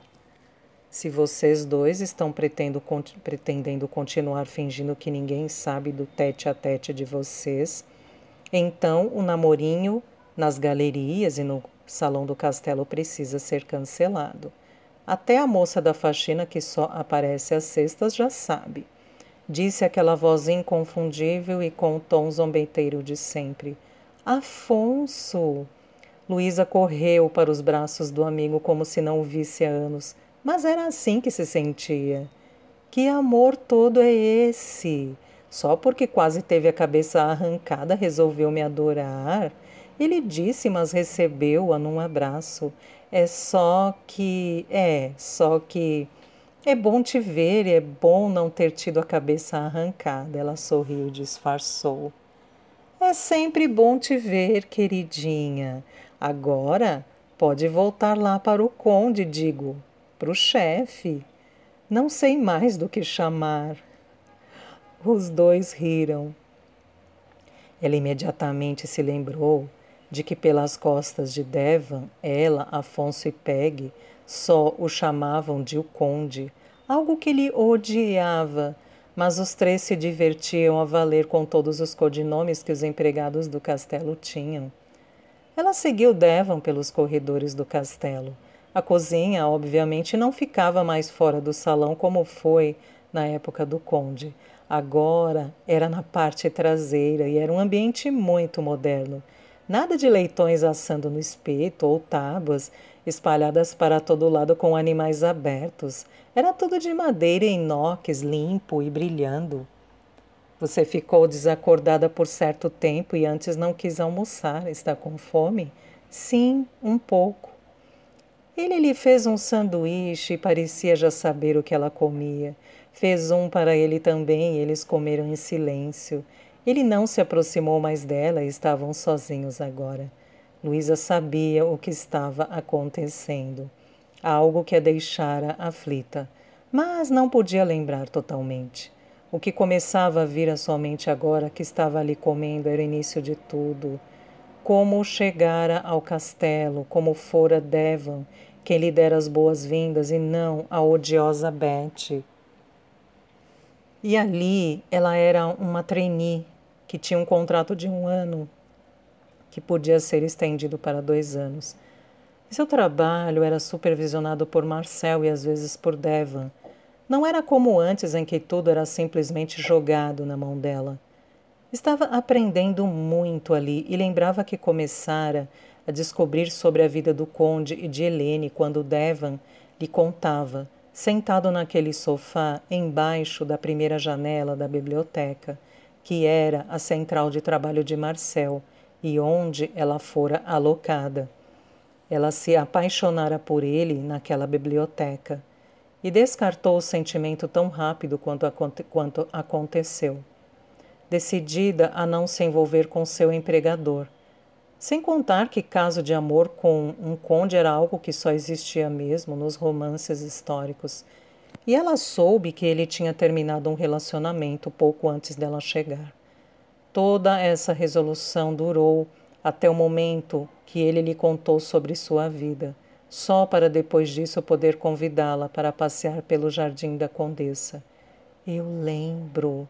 Se vocês dois estão pretendendo continuar fingindo que ninguém sabe do tete-a-tete de vocês, então o namorinho nas galerias e no salão do castelo precisa ser cancelado. Até a moça da faxina, que só aparece às sextas, já sabe. Disse aquela voz inconfundível e com o tom zombeteiro de sempre. Afonso! Luísa correu para os braços do amigo como se não o visse há anos, mas era assim que se sentia. Que amor todo é esse? Só porque quase teve a cabeça arrancada resolveu me adorar? Ele disse, mas recebeu-a num abraço. Só que é bom te ver e é bom não ter tido a cabeça arrancada. Ela sorriu e disfarçou. É sempre bom te ver, queridinha. Agora pode voltar lá para o conde, digo, para o chefe. Não sei mais do que chamar. Os dois riram. Ela imediatamente se lembrou de que pelas costas de Devon, ela, Afonso e Peg só o chamavam de o conde, algo que ele odiava, mas os três se divertiam a valer com todos os codinomes que os empregados do castelo tinham. Ela seguiu Devon pelos corredores do castelo. A cozinha, obviamente, não ficava mais fora do salão como foi na época do conde. Agora era na parte traseira e era um ambiente muito moderno. Nada de leitões assando no espeto ou tábuas espalhadas para todo lado com animais abertos. Era tudo de madeira e inox, limpo e brilhando. Você ficou desacordada por certo tempo e antes não quis almoçar. Está com fome? Sim, um pouco. Ele lhe fez um sanduíche e parecia já saber o que ela comia. Fez um para ele também e eles comeram em silêncio. Ele não se aproximou mais dela e estavam sozinhos agora. Luísa sabia o que estava acontecendo. Algo que a deixara aflita, mas não podia lembrar totalmente. O que começava a vir à sua mente agora que estava ali comendo era o início de tudo. Como chegara ao castelo, como fora Devon quem lhe dera as boas-vindas e não a odiosa Betty. E ali ela era uma trainee que tinha um contrato de 1 ano que podia ser estendido para 2 anos. Seu trabalho era supervisionado por Marcel e às vezes por Devon. Não era como antes em que tudo era simplesmente jogado na mão dela. Estava aprendendo muito ali e lembrava que começara a descobrir sobre a vida do conde e de Helene quando Devon lhe contava, sentado naquele sofá embaixo da primeira janela da biblioteca, que era a central de trabalho de Marcel e onde ela fora alocada. Ela se apaixonara por ele naquela biblioteca e descartou o sentimento tão rápido quanto aconteceu, decidida a não se envolver com seu empregador. Sem contar que caso de amor com um conde era algo que só existia mesmo nos romances históricos. E ela soube que ele tinha terminado um relacionamento pouco antes dela chegar. Toda essa resolução durou até o momento que ele lhe contou sobre sua vida, só para depois disso poder convidá-la para passear pelo jardim da Condessa. Eu lembro,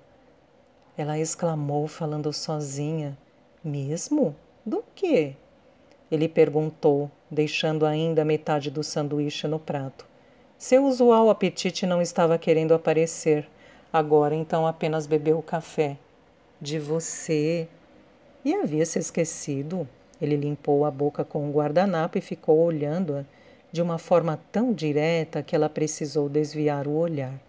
ela exclamou, falando sozinha. Mesmo? Do quê? Ele perguntou, deixando ainda metade do sanduíche no prato. Seu usual apetite não estava querendo aparecer. Agora, então, apenas bebeu o café. De você. E havia se esquecido. Ele limpou a boca com um guardanapo e ficou olhando-a de uma forma tão direta que ela precisou desviar o olhar.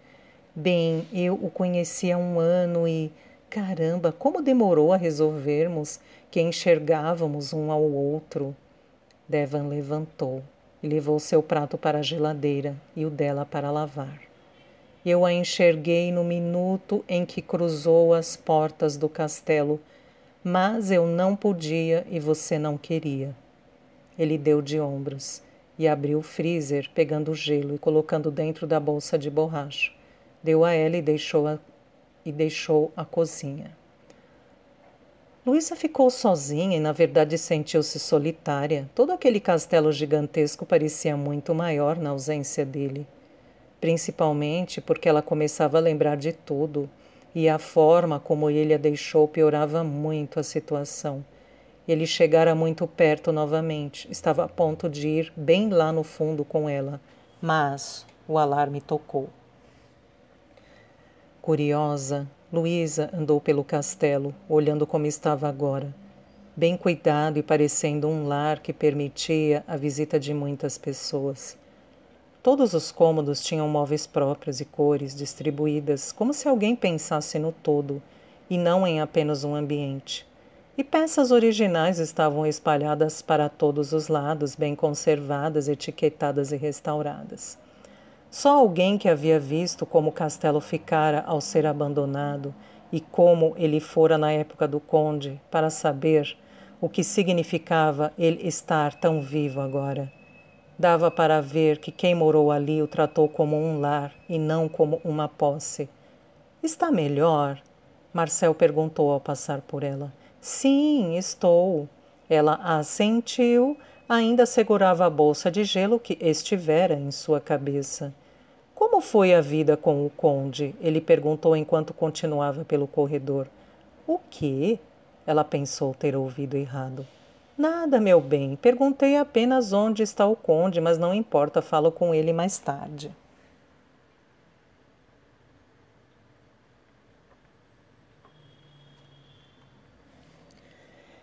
Bem, eu o conheci há 1 ano e... Caramba, como demorou a resolvermos que enxergávamos um ao outro. Devon levantou e levou seu prato para a geladeira e o dela para lavar. Eu a enxerguei no minuto em que cruzou as portas do castelo, mas eu não podia e você não queria. Ele deu de ombros e abriu o freezer, pegando o gelo e colocando dentro da bolsa de borracha. Deu a ela e deixou a cozinha. Luísa ficou sozinha e, na verdade, sentiu-se solitária. Todo aquele castelo gigantesco parecia muito maior na ausência dele. Principalmente porque ela começava a lembrar de tudo, e a forma como ele a deixou piorava muito a situação. Ele chegara muito perto novamente, estava a ponto de ir bem lá no fundo com ela, mas o alarme tocou. Curiosa, Luísa andou pelo castelo, olhando como estava agora, bem cuidado e parecendo um lar que permitia a visita de muitas pessoas. Todos os cômodos tinham móveis próprios e cores distribuídas, como se alguém pensasse no todo, e não em apenas um ambiente. E peças originais estavam espalhadas para todos os lados, bem conservadas, etiquetadas e restauradas. Só alguém que havia visto como o castelo ficara ao ser abandonado e como ele fora na época do conde, para saber o que significava ele estar tão vivo agora. Dava para ver que quem morou ali o tratou como um lar e não como uma posse. Está melhor? Marcel perguntou ao passar por ela. Sim, estou. Ela assentiu, ainda segurava a bolsa de gelo que estivera em sua cabeça. Como foi a vida com o conde? Ele perguntou enquanto continuava pelo corredor. O quê? Ela pensou ter ouvido errado. Nada, meu bem. Perguntei apenas onde está o conde, mas não importa, falo com ele mais tarde.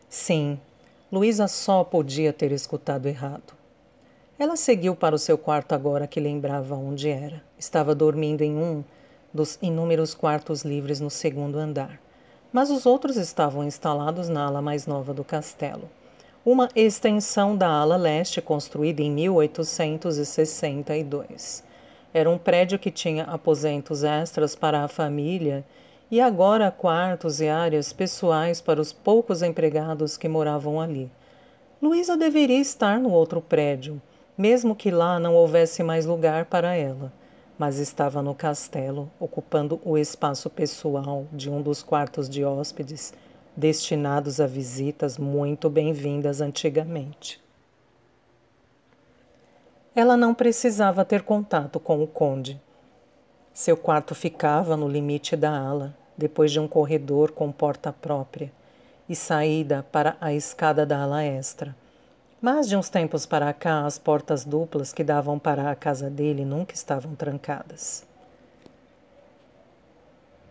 Sim, Luísa só podia ter escutado errado. Ela seguiu para o seu quarto agora que lembrava onde era. Estava dormindo em um dos inúmeros quartos livres no segundo andar. Mas os outros estavam instalados na ala mais nova do castelo. Uma extensão da ala leste construída em 1862. Era um prédio que tinha aposentos extras para a família e agora quartos e áreas pessoais para os poucos empregados que moravam ali. Luísa deveria estar no outro prédio, mesmo que lá não houvesse mais lugar para ela, mas estava no castelo, ocupando o espaço pessoal de um dos quartos de hóspedes destinados a visitas muito bem-vindas antigamente. Ela não precisava ter contato com o conde. Seu quarto ficava no limite da ala, depois de um corredor com porta própria e saída para a escada da ala extra. Mas de uns tempos para cá, as portas duplas que davam para a casa dele nunca estavam trancadas.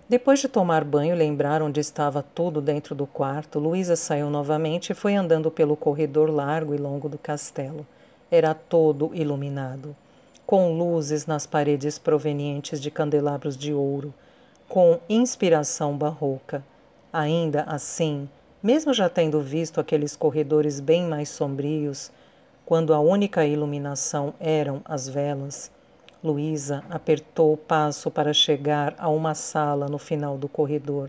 Depois de tomar banho e lembrar onde estava tudo dentro do quarto, Luísa saiu novamente e foi andando pelo corredor largo e longo do castelo. Era todo iluminado, com luzes nas paredes provenientes de candelabros de ouro, com inspiração barroca. Ainda assim, mesmo já tendo visto aqueles corredores bem mais sombrios, quando a única iluminação eram as velas, Luísa apertou o passo para chegar a uma sala no final do corredor.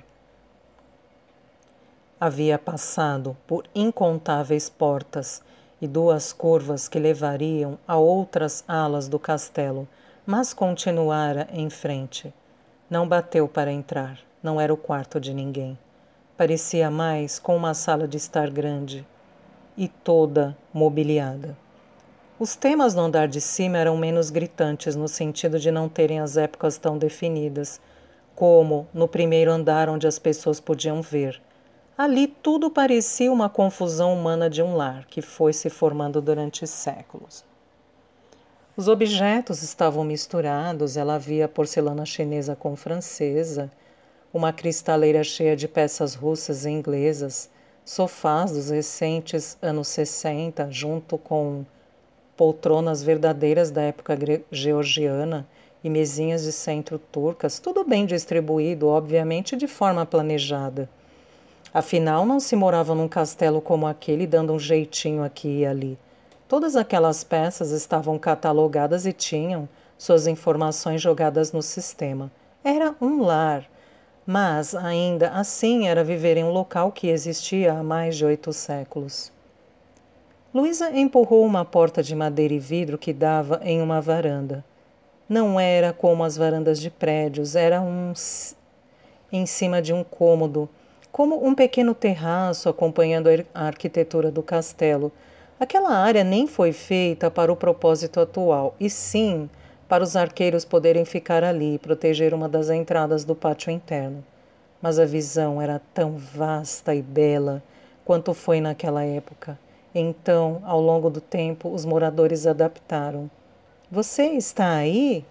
Havia passado por incontáveis portas e duas curvas que levariam a outras alas do castelo, mas continuara em frente. Não bateu para entrar, não era o quarto de ninguém. Parecia mais com uma sala de estar grande e toda mobiliada. Os temas no andar de cima eram menos gritantes no sentido de não terem as épocas tão definidas, como no primeiro andar onde as pessoas podiam ver. Ali tudo parecia uma confusão humana de um lar que foi se formando durante séculos. Os objetos estavam misturados, ela via porcelana chinesa com francesa, uma cristaleira cheia de peças russas e inglesas, sofás dos recentes anos 60, junto com poltronas verdadeiras da época georgiana e mesinhas de centro turcas, tudo bem distribuído, obviamente de forma planejada. Afinal, não se morava num castelo como aquele dando um jeitinho aqui e ali. Todas aquelas peças estavam catalogadas e tinham suas informações jogadas no sistema. Era um lar, mas ainda assim era viver em um local que existia há mais de 8 séculos. Luísa empurrou uma porta de madeira e vidro que dava em uma varanda. Não era como as varandas de prédios, era em cima de um cômodo, como um pequeno terraço acompanhando a arquitetura do castelo. Aquela área nem foi feita para o propósito atual, e sim para os arqueiros poderem ficar ali e proteger uma das entradas do pátio interno. Mas a visão era tão vasta e bela quanto foi naquela época. Então, ao longo do tempo, os moradores adaptaram. Você está aí?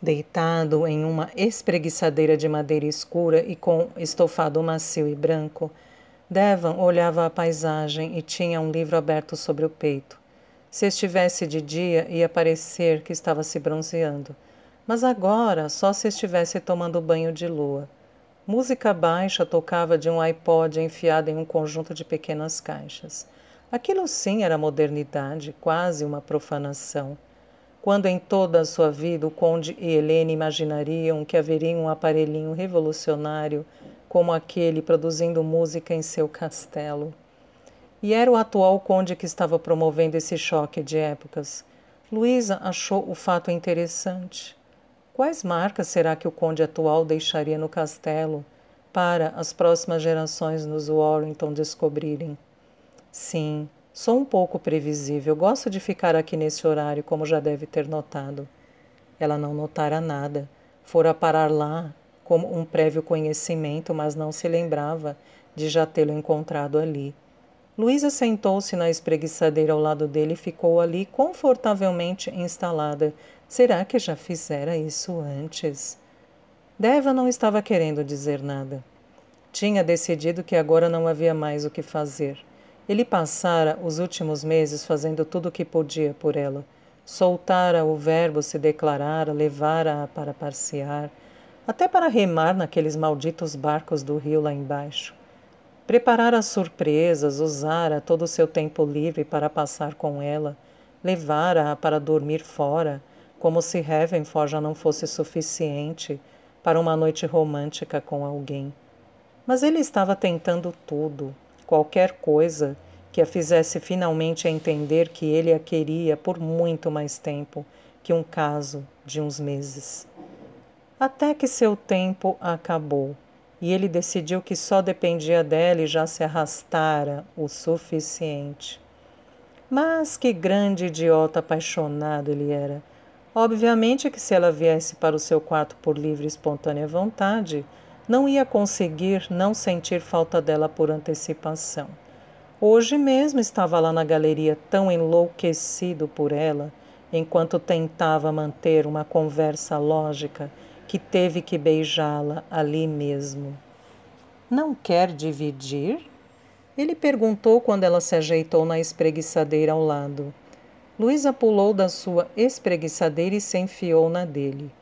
Deitado em uma espreguiçadeira de madeira escura e com estofado macio e branco, Devon olhava a paisagem e tinha um livro aberto sobre o peito. Se estivesse de dia, ia parecer que estava se bronzeando, mas agora só se estivesse tomando banho de lua. Música baixa tocava de um iPod enfiado em um conjunto de pequenas caixas. Aquilo sim era modernidade, quase uma profanação. Quando em toda a sua vida o conde e Helene imaginariam que haveria um aparelhinho revolucionário como aquele produzindo música em seu castelo. E era o atual conde que estava promovendo esse choque de épocas. Luísa achou o fato interessante. Quais marcas será que o conde atual deixaria no castelo para as próximas gerações nos Warrington descobrirem? Sim, sou um pouco previsível. Gosto de ficar aqui nesse horário, como já deve ter notado. Ela não notara nada. Fora parar lá como um prévio conhecimento, mas não se lembrava de já tê-lo encontrado ali. Luísa sentou-se na espreguiçadeira ao lado dele e ficou ali confortavelmente instalada. Será que já fizera isso antes? Deva não estava querendo dizer nada. Tinha decidido que agora não havia mais o que fazer. Ele passara os últimos meses fazendo tudo o que podia por ela. Soltara o verbo se declarara, levara-a para passear, até para remar naqueles malditos barcos do rio lá embaixo. Preparara surpresas, usara todo o seu tempo livre para passar com ela, levara-a para dormir fora, como se Ravenford já não fosse suficiente para uma noite romântica com alguém. Mas ele estava tentando tudo, qualquer coisa que a fizesse finalmente entender que ele a queria por muito mais tempo que um caso de uns meses. Até que seu tempo acabou e ele decidiu que só dependia dela e já se arrastara o suficiente. Mas que grande idiota apaixonado ele era! Obviamente que se ela viesse para o seu quarto por livre e espontânea vontade, não ia conseguir não sentir falta dela por antecipação. Hoje mesmo estava lá na galeria tão enlouquecido por ela, enquanto tentava manter uma conversa lógica, que teve que beijá-la ali mesmo. Não quer dividir? Ele perguntou quando ela se ajeitou na espreguiçadeira ao lado. Luísa pulou da sua espreguiçadeira e se enfiou na dele.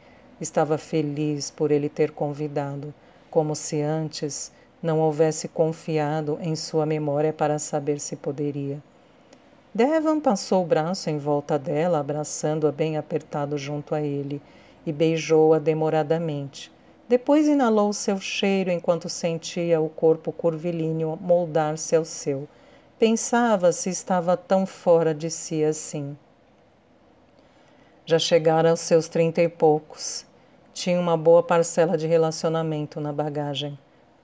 Estava feliz por ele ter convidado, como se antes não houvesse confiado em sua memória para saber se poderia. Devon passou o braço em volta dela, abraçando-a bem apertado junto a ele, e beijou-a demoradamente. Depois inalou seu cheiro enquanto sentia o corpo curvilíneo moldar-se ao seu. Pensava se estava tão fora de si assim. Já chegara aos seus 30 e poucos. Tinha uma boa parcela de relacionamento na bagagem.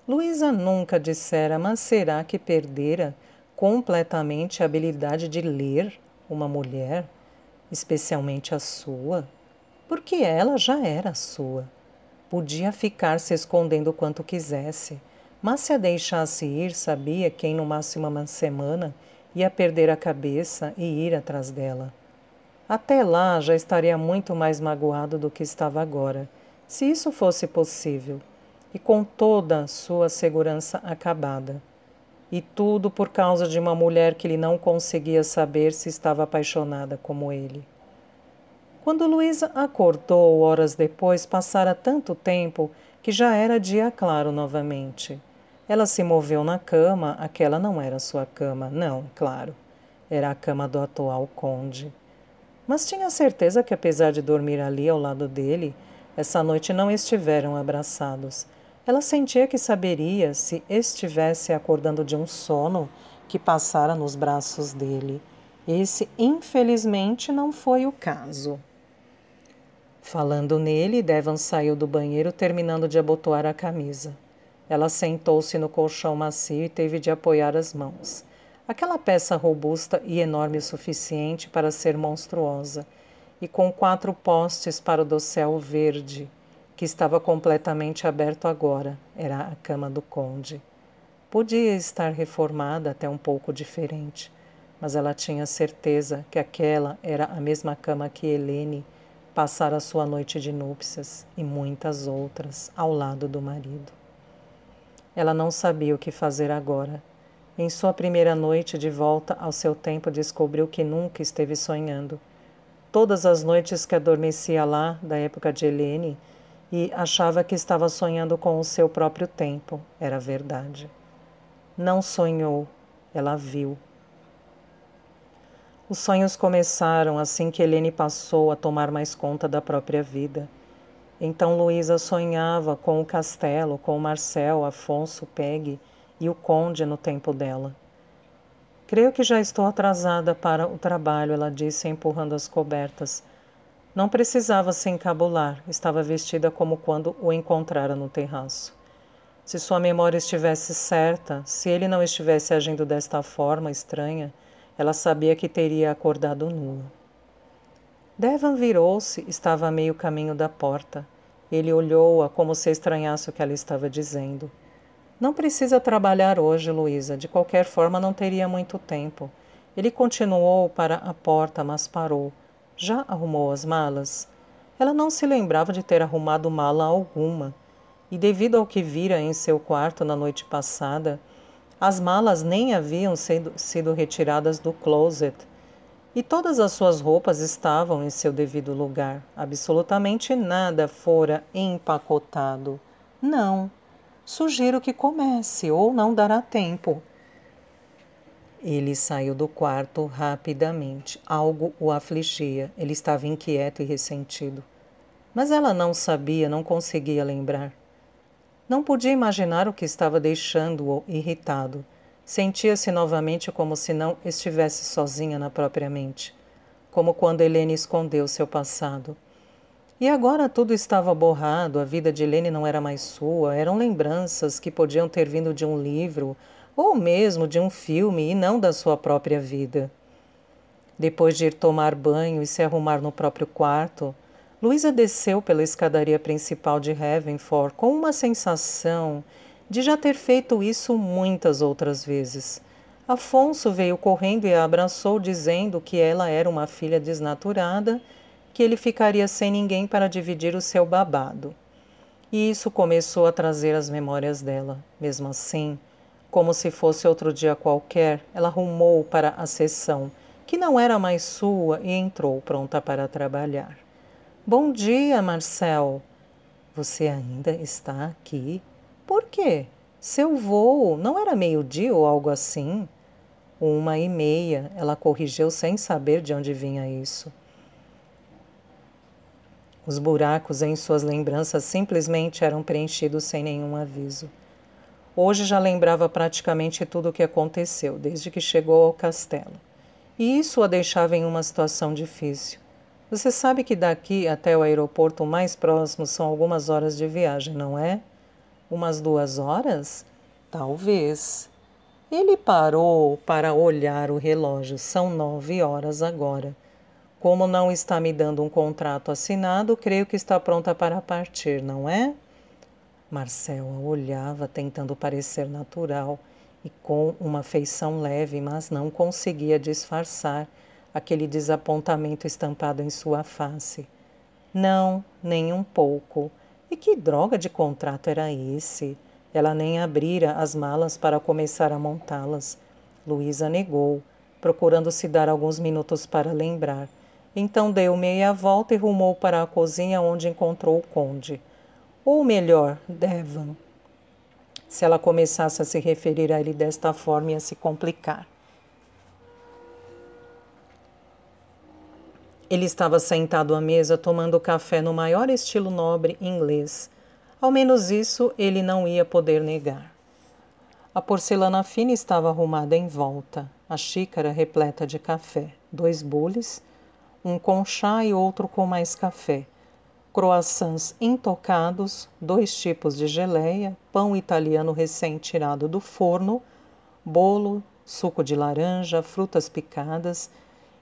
Luísa nunca dissera, mas será que perdera completamente a habilidade de ler uma mulher, especialmente a sua? Porque ela já era sua. Podia ficar se escondendo quanto quisesse, mas se a deixasse ir, sabia que em no máximo uma semana ia perder a cabeça e ir atrás dela. Até lá já estaria muito mais magoado do que estava agora, se isso fosse possível, e com toda sua segurança acabada. E tudo por causa de uma mulher que ele não conseguia saber se estava apaixonada como ele. Quando Luísa acordou, horas depois, passara tanto tempo que já era dia claro novamente. Ela se moveu na cama, aquela não era sua cama, não, claro. Era a cama do atual conde. Mas tinha certeza que, apesar de dormir ali ao lado dele, essa noite não estiveram abraçados. Ela sentia que saberia se estivesse acordando de um sono que passara nos braços dele. Esse, infelizmente, não foi o caso. Falando nele, Devon saiu do banheiro, terminando de abotoar a camisa. Ela sentou-se no colchão macio e teve de apoiar as mãos. Aquela peça robusta e enorme o suficiente para ser monstruosa, e com 4 postes para o dossel verde, que estava completamente aberto agora, era a cama do conde. Podia estar reformada, até um pouco diferente, mas ela tinha certeza que aquela era a mesma cama que Helene passara sua noite de núpcias e muitas outras ao lado do marido. Ela não sabia o que fazer agora. Em sua primeira noite de volta ao seu tempo, descobriu que nunca esteve sonhando. Todas as noites que adormecia lá, da época de Helene, e achava que estava sonhando com o seu próprio tempo, era verdade. Não sonhou, ela viu. Os sonhos começaram assim que Helene passou a tomar mais conta da própria vida. Então Luísa sonhava com o castelo, com Marcel, Afonso, Peggy e o conde no tempo dela. Creio que já estou atrasada para o trabalho, ela disse, empurrando as cobertas. Não precisava se encabular, estava vestida como quando o encontrara no terraço. Se sua memória estivesse certa, se ele não estivesse agindo desta forma estranha, ela sabia que teria acordado nua. Devon virou-se, estava a meio caminho da porta. Ele olhou-a como se estranhasse o que ela estava dizendo. Não precisa trabalhar hoje, Luísa. De qualquer forma, não teria muito tempo. Ele continuou para a porta, mas parou. Já arrumou as malas? Ela não se lembrava de ter arrumado mala alguma. E devido ao que vira em seu quarto na noite passada, as malas nem haviam sido retiradas do closet. E todas as suas roupas estavam em seu devido lugar. Absolutamente nada fora empacotado. Não. Sugiro que comece, ou não dará tempo. Ele saiu do quarto rapidamente. Algo o afligia. Ele estava inquieto e ressentido. Mas ela não sabia, não conseguia lembrar. Não podia imaginar o que estava deixando-o irritado. Sentia-se novamente como se não estivesse sozinha na própria mente, como quando Helene escondeu seu passado. E agora tudo estava borrado, a vida de Helene não era mais sua, eram lembranças que podiam ter vindo de um livro ou mesmo de um filme e não da sua própria vida. Depois de ir tomar banho e se arrumar no próprio quarto, Luísa desceu pela escadaria principal de Havenford com uma sensação de já ter feito isso muitas outras vezes. Afonso veio correndo e a abraçou, dizendo que ela era uma filha desnaturada, que ele ficaria sem ninguém para dividir o seu babado. E isso começou a trazer as memórias dela. Mesmo assim, como se fosse outro dia qualquer, ela rumou para a sessão, que não era mais sua, e entrou pronta para trabalhar. Bom dia, Marcel. Você ainda está aqui? Por quê? Seu voo não era meio-dia ou algo assim? 1h30, ela corrigiu sem saber de onde vinha isso. Os buracos em suas lembranças simplesmente eram preenchidos sem nenhum aviso. Hoje já lembrava praticamente tudo o que aconteceu, desde que chegou ao castelo. E isso a deixava em uma situação difícil. Você sabe que daqui até o aeroporto mais próximo são algumas horas de viagem, não é? Umas 2 horas? Talvez. Ele parou para olhar o relógio. São 9 horas agora. Como não está me dando um contrato assinado, creio que está pronta para partir, não é? Marcel a olhava, tentando parecer natural e com uma feição leve, mas não conseguia disfarçar aquele desapontamento estampado em sua face. Não, nem um pouco. E que droga de contrato era esse? Ela nem abrira as malas para começar a montá-las. Luísa negou, procurando se dar alguns minutos para lembrar. Então deu meia volta e rumou para a cozinha, onde encontrou o conde. Ou melhor, Devon. Se ela começasse a se referir a ele desta forma, ia se complicar. Ele estava sentado à mesa, tomando café no maior estilo nobre inglês. Ao menos isso ele não ia poder negar. A porcelana fina estava arrumada em volta, a xícara repleta de café, 2 bules, um com chá e outro com mais café, croissants intocados, 2 tipos de geleia, pão italiano recém-tirado do forno, bolo, suco de laranja, frutas picadas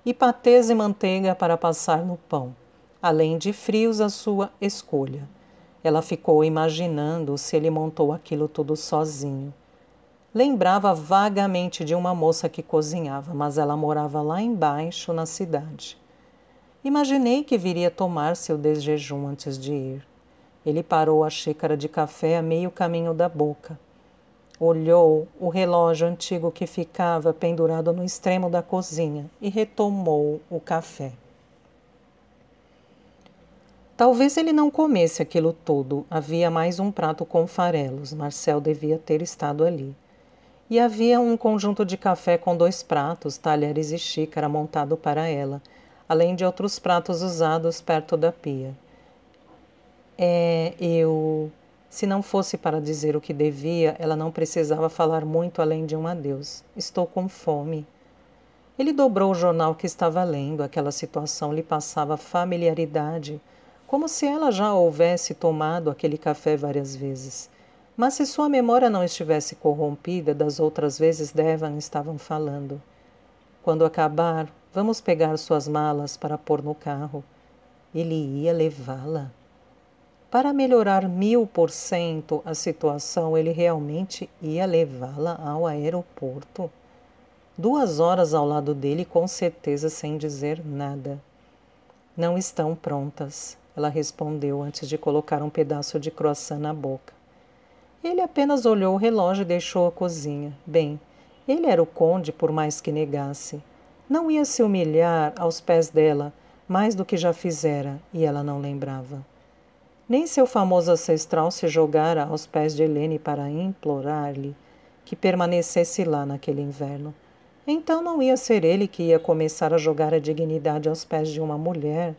e patês e manteiga para passar no pão, além de frios à sua escolha. Ela ficou imaginando se ele montou aquilo tudo sozinho. Lembrava vagamente de uma moça que cozinhava, mas ela morava lá embaixo, na cidade. Imaginei que viria tomar seu desjejum antes de ir. Ele parou a xícara de café a meio caminho da boca. Olhou o relógio antigo que ficava pendurado no extremo da cozinha e retomou o café. Talvez ele não comesse aquilo tudo. Havia mais um prato com farelos. Marcel devia ter estado ali. E havia um conjunto de café com 2 pratos, talheres e xícara montado para ela, além de outros pratos usados perto da pia. Se não fosse para dizer o que devia, ela não precisava falar muito além de um adeus. Estou com fome. Ele dobrou o jornal que estava lendo. Aquela situação lhe passava familiaridade, como se ela já houvesse tomado aquele café várias vezes. Mas se sua memória não estivesse corrompida, das outras vezes Devon estavam falando. Quando acabar, vamos pegar suas malas para pôr no carro. Ele ia levá-la. Para melhorar 1000% a situação, ele realmente ia levá-la ao aeroporto? 2 horas ao lado dele, com certeza, sem dizer nada. Não estão prontas, ela respondeu antes de colocar um pedaço de croissant na boca. Ele apenas olhou o relógio e deixou a cozinha. Bem, ele era o conde, por mais que negasse. Não ia se humilhar aos pés dela, mais do que já fizera, e ela não lembrava. Nem seu famoso ancestral se jogara aos pés de Helene para implorar-lhe que permanecesse lá naquele inverno. Então não ia ser ele que ia começar a jogar a dignidade aos pés de uma mulher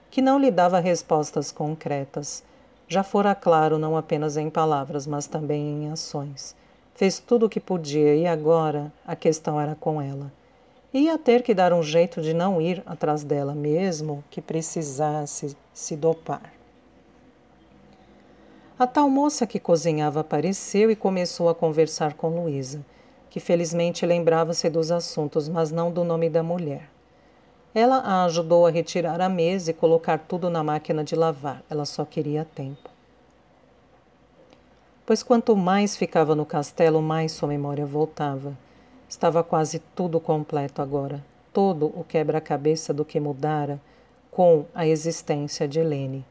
que não lhe dava respostas concretas. Já fora claro, não apenas em palavras, mas também em ações. Fez tudo o que podia e agora a questão era com ela. Ia ter que dar um jeito de não ir atrás dela, mesmo que precisasse se dopar. A tal moça que cozinhava apareceu e começou a conversar com Luísa, que felizmente lembrava-se dos assuntos, mas não do nome da mulher. Ela a ajudou a retirar a mesa e colocar tudo na máquina de lavar. Ela só queria tempo. Pois quanto mais ficava no castelo, mais sua memória voltava. Estava quase tudo completo agora. Todo o quebra-cabeça do que mudara com a existência de Helene.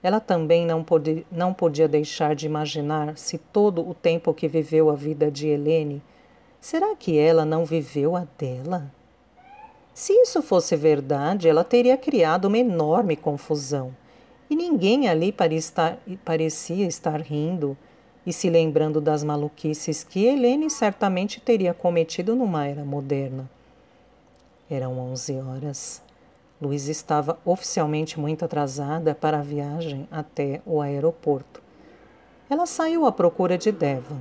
Ela também não podia deixar de imaginar se todo o tempo que viveu a vida de Helene, será que ela não viveu a dela? Se isso fosse verdade, ela teria criado uma enorme confusão. E ninguém ali parecia estar rindo e se lembrando das maluquices que Helene certamente teria cometido numa era moderna. Eram 11 horas. Luísa estava oficialmente muito atrasada para a viagem até o aeroporto. Ela saiu à procura de Devon.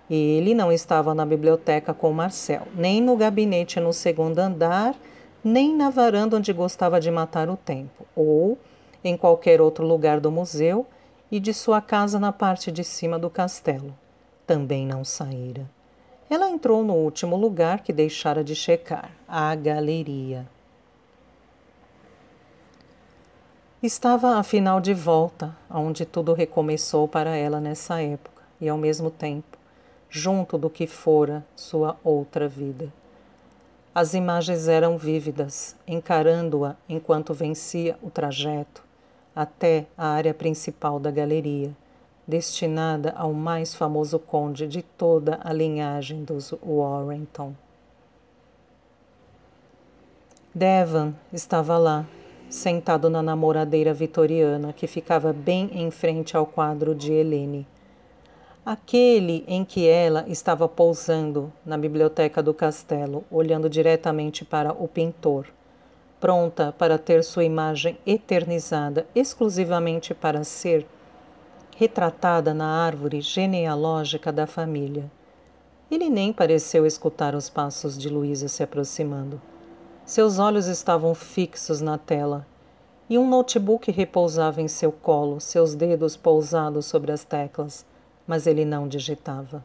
Ele não estava na biblioteca com Marcel, nem no gabinete no segundo andar, nem na varanda onde gostava de matar o tempo, ou em qualquer outro lugar do museu e de sua casa na parte de cima do castelo. Também não saíra. Ela entrou no último lugar que deixara de checar, a galeria. Estava afinal de volta, onde tudo recomeçou para ela nessa época, e ao mesmo tempo, junto do que fora sua outra vida. As imagens eram vívidas, encarando-a enquanto vencia o trajeto até a área principal da galeria, destinada ao mais famoso conde de toda a linhagem dos Warrenton. Devon estava lá, sentado na namoradeira vitoriana que ficava bem em frente ao quadro de Helene. Aquele em que ela estava pousando na biblioteca do castelo, olhando diretamente para o pintor, pronta para ter sua imagem eternizada exclusivamente para ser retratada na árvore genealógica da família. Ele nem pareceu escutar os passos de Luísa se aproximando. Seus olhos estavam fixos na tela, e um notebook repousava em seu colo, seus dedos pousados sobre as teclas, mas ele não digitava.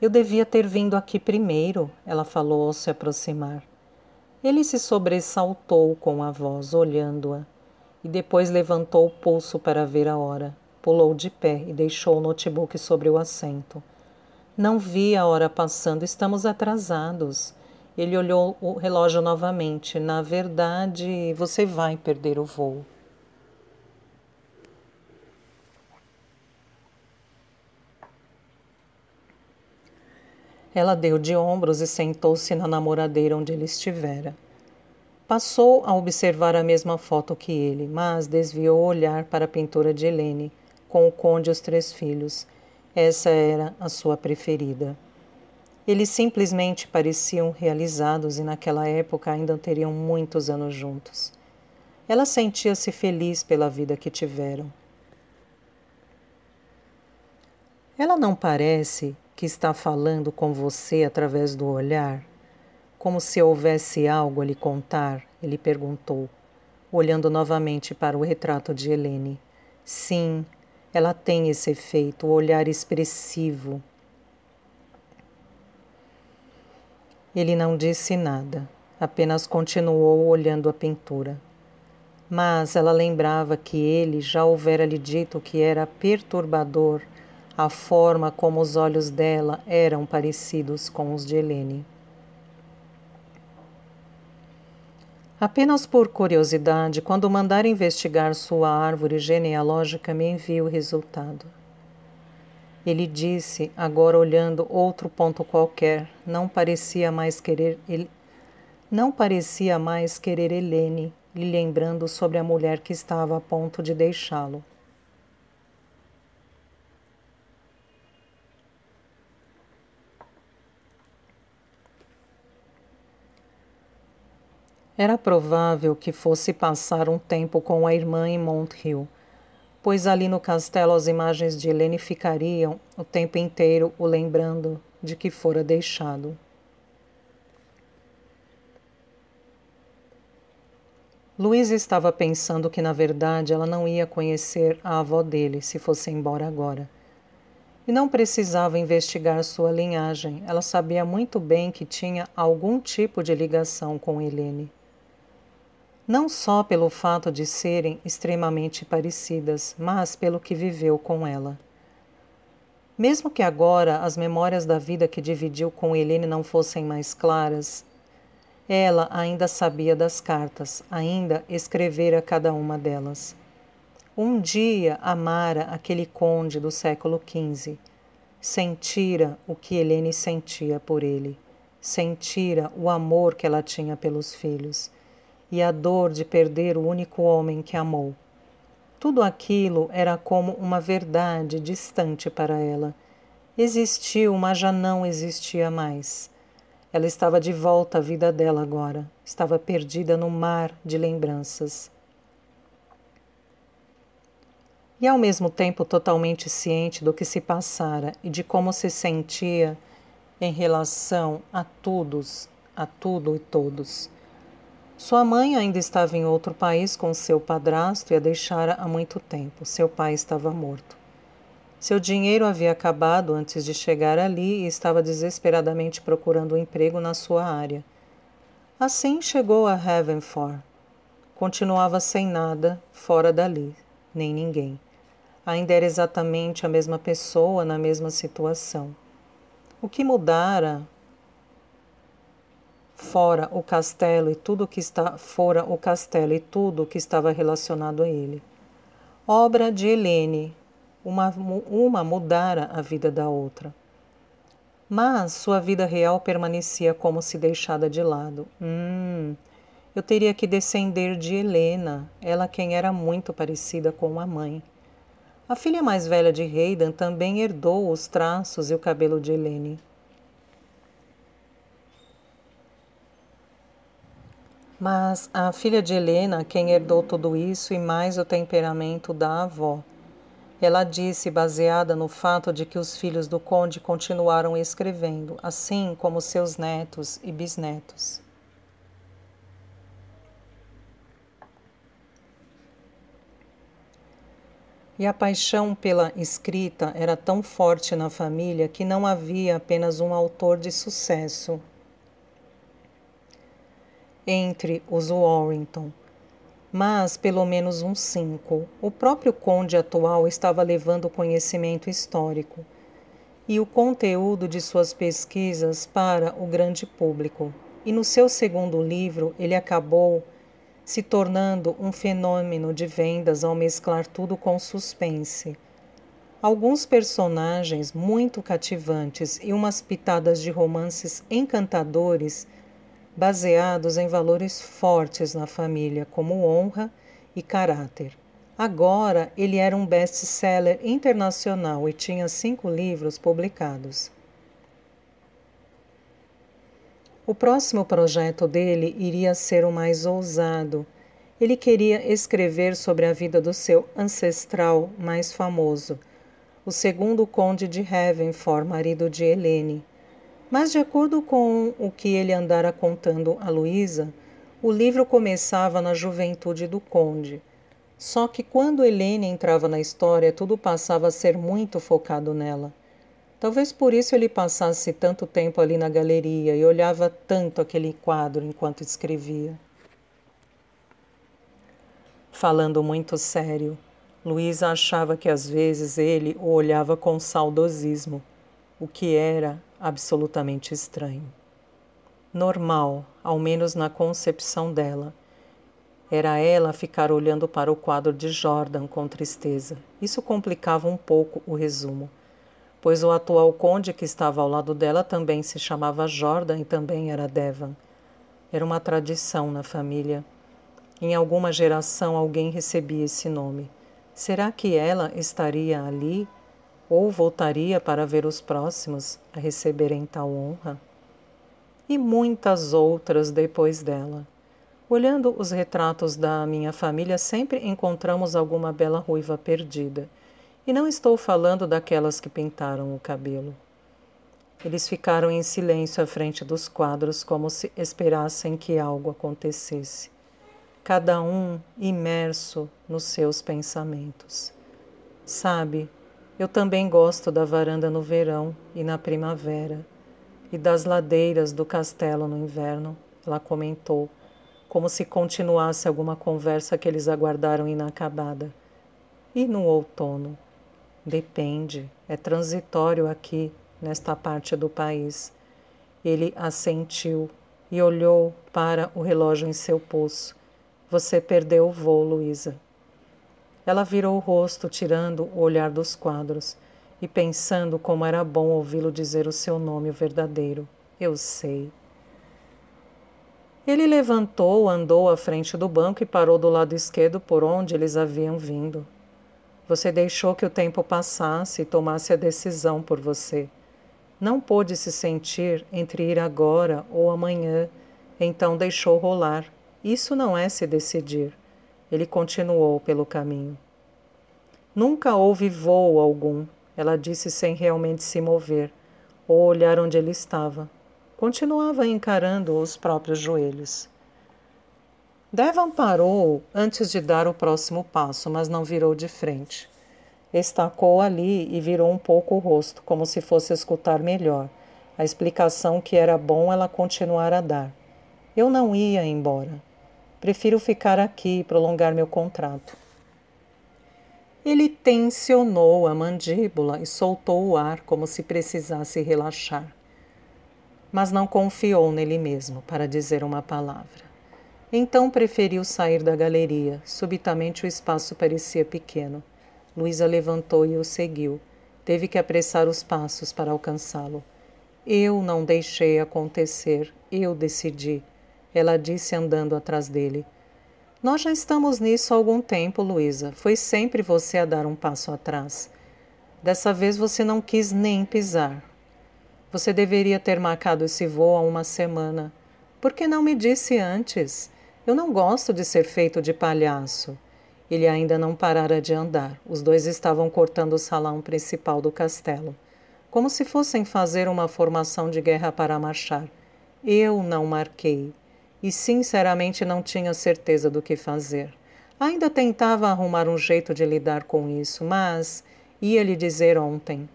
Eu devia ter vindo aqui primeiro, ela falou ao se aproximar. Ele se sobressaltou com a voz, olhando-a, e depois levantou o pulso para ver a hora. Pulou de pé e deixou o notebook sobre o assento. Não vi a hora passando, estamos atrasados. Ele olhou o relógio novamente. Na verdade, você vai perder o voo. Ela deu de ombros e sentou-se na namoradeira onde ele estivera. Passou a observar a mesma foto que ele, mas desviou o olhar para a pintura de Helene, com o conde e os 3 filhos. Essa era a sua preferida. Eles simplesmente pareciam realizados e naquela época ainda teriam muitos anos juntos. Ela sentia-se feliz pela vida que tiveram. Ela não parece que está falando com você através do olhar? Como se houvesse algo a lhe contar? Ele perguntou, olhando novamente para o retrato de Helene. Sim, ela tem esse efeito, o olhar expressivo. Ele não disse nada, apenas continuou olhando a pintura. Mas ela lembrava que ele já houvera lhe dito que era perturbador a forma como os olhos dela eram parecidos com os de Helene. Apenas por curiosidade, quando mandara investigar sua árvore genealógica, me envia o resultado. Ele disse, agora olhando outro ponto qualquer, não parecia mais querer Helene, lhe lembrando sobre a mulher que estava a ponto de deixá-lo. Era provável que fosse passar um tempo com a irmã em Mount Hill, pois ali no castelo as imagens de Helene ficariam o tempo inteiro o lembrando de que fora deixado. Luísa estava pensando que, na verdade, ela não ia conhecer a avó dele se fosse embora agora. E não precisava investigar sua linhagem. Ela sabia muito bem que tinha algum tipo de ligação com Helene. Não só pelo fato de serem extremamente parecidas, mas pelo que viveu com ela. Mesmo que agora as memórias da vida que dividiu com Helene não fossem mais claras, ela ainda sabia das cartas, ainda escrevera cada uma delas. Um dia amara aquele conde do século XV. Sentira o que Helene sentia por ele. Sentira o amor que ela tinha pelos filhos e a dor de perder o único homem que amou. Tudo aquilo era como uma verdade distante para ela. Existiu, mas já não existia mais. Ela estava de volta à vida dela agora. Estava perdida no mar de lembranças. E ao mesmo tempo totalmente ciente do que se passara e de como se sentia em relação a tudo e todos. Sua mãe ainda estava em outro país com seu padrasto e a deixara há muito tempo. Seu pai estava morto. Seu dinheiro havia acabado antes de chegar ali e estava desesperadamente procurando um emprego na sua área. Assim chegou a Havenford. Continuava sem nada, fora dali, nem ninguém. Ainda era exatamente a mesma pessoa na mesma situação. O que mudara fora o castelo e tudo que estava relacionado a ele. Obra de Helene. Uma mudara a vida da outra. Mas sua vida real permanecia como se deixada de lado. Eu teria que descender de Helena, ela quem era muito parecida com a mãe. A filha mais velha de Hayden também herdou os traços e o cabelo de Helene. Mas a filha de Helena, quem herdou tudo isso e mais o temperamento da avó. Ela disse, baseada no fato de que os filhos do conde continuaram escrevendo, assim como seus netos e bisnetos. E a paixão pela escrita era tão forte na família que não havia apenas um autor de sucesso entre os Warrington, mas pelo menos uns 5. O próprio conde atual estava levando o conhecimento histórico e o conteúdo de suas pesquisas para o grande público. E no seu segundo livro, ele acabou se tornando um fenômeno de vendas ao mesclar tudo com suspense. Alguns personagens muito cativantes e umas pitadas de romances encantadores baseados em valores fortes na família, como honra e caráter. Agora ele era um best-seller internacional e tinha 5 livros publicados. O próximo projeto dele iria ser o mais ousado. Ele queria escrever sobre a vida do seu ancestral mais famoso, o segundo conde de Havenford, marido de Helene. Mas, de acordo com o que ele andara contando a Luísa, o livro começava na juventude do conde. Só que quando Helene entrava na história, tudo passava a ser muito focado nela. Talvez por isso ele passasse tanto tempo ali na galeria e olhava tanto aquele quadro enquanto escrevia. falando muito sério. Luísa achava que às vezes ele o olhava com saudosismo, o que era absolutamente estranho. Normal, ao menos na concepção dela. Era ela ficar olhando para o quadro de Jordan com tristeza. Isso complicava um pouco o resumo, pois o atual conde que estava ao lado dela também se chamava Jordan e também era Devon. Era uma tradição na família. Em alguma geração alguém recebia esse nome. Será que ela estaria ali ou voltaria para ver os próximos a receberem tal honra? E muitas outras depois dela. Olhando os retratos da minha família, sempre encontramos alguma bela ruiva perdida. E não estou falando daquelas que pintaram o cabelo. Eles ficaram em silêncio à frente dos quadros, como se esperassem que algo acontecesse. Cada um imerso nos seus pensamentos. Sabe, eu também gosto da varanda no verão e na primavera, e das ladeiras do castelo no inverno, ela comentou, como se continuasse alguma conversa que eles aguardaram inacabada. E no outono? Depende, é transitório aqui, nesta parte do país. Ele assentiu e olhou para o relógio em seu pulso. Você perdeu o voo, Luísa. Ela virou o rosto, tirando o olhar dos quadros e pensando como era bom ouvi-lo dizer o seu nome, o verdadeiro. Eu sei. Ele levantou, andou à frente do banco e parou do lado esquerdo por onde eles haviam vindo. Você deixou que o tempo passasse e tomasse a decisão por você. Não pôde se sentir entre ir agora ou amanhã, então deixou rolar. Isso não é se decidir. Ele continuou pelo caminho. Nunca houve voo algum, ela disse sem realmente se mover, ou olhar onde ele estava. Continuava encarando os próprios joelhos. Devon parou antes de dar o próximo passo, mas não virou de frente. Estacou ali e virou um pouco o rosto, como se fosse escutar melhor. A explicação que era bom ela continuar a dar. Eu não ia embora. Prefiro ficar aqui e prolongar meu contrato. Ele tensionou a mandíbula e soltou o ar como se precisasse relaxar. Mas não confiou nele mesmo para dizer uma palavra. Então preferiu sair da galeria. Subitamente o espaço parecia pequeno. Luísa levantou e o seguiu. Teve que apressar os passos para alcançá-lo. Eu não deixei acontecer. Eu decidi. Ela disse andando atrás dele. Nós já estamos nisso há algum tempo, Luísa. Foi sempre você a dar um passo atrás. Dessa vez você não quis nem pisar. Você deveria ter marcado esse voo há uma semana. Por que não me disse antes? Eu não gosto de ser feito de palhaço. Ele ainda não parara de andar. Os dois estavam cortando o salão principal do castelo, como se fossem fazer uma formação de guerra para marchar. Eu não marquei. E sinceramente não tinha certeza do que fazer. Ainda tentava arrumar um jeito de lidar com isso, mas ia lhe dizer ontem.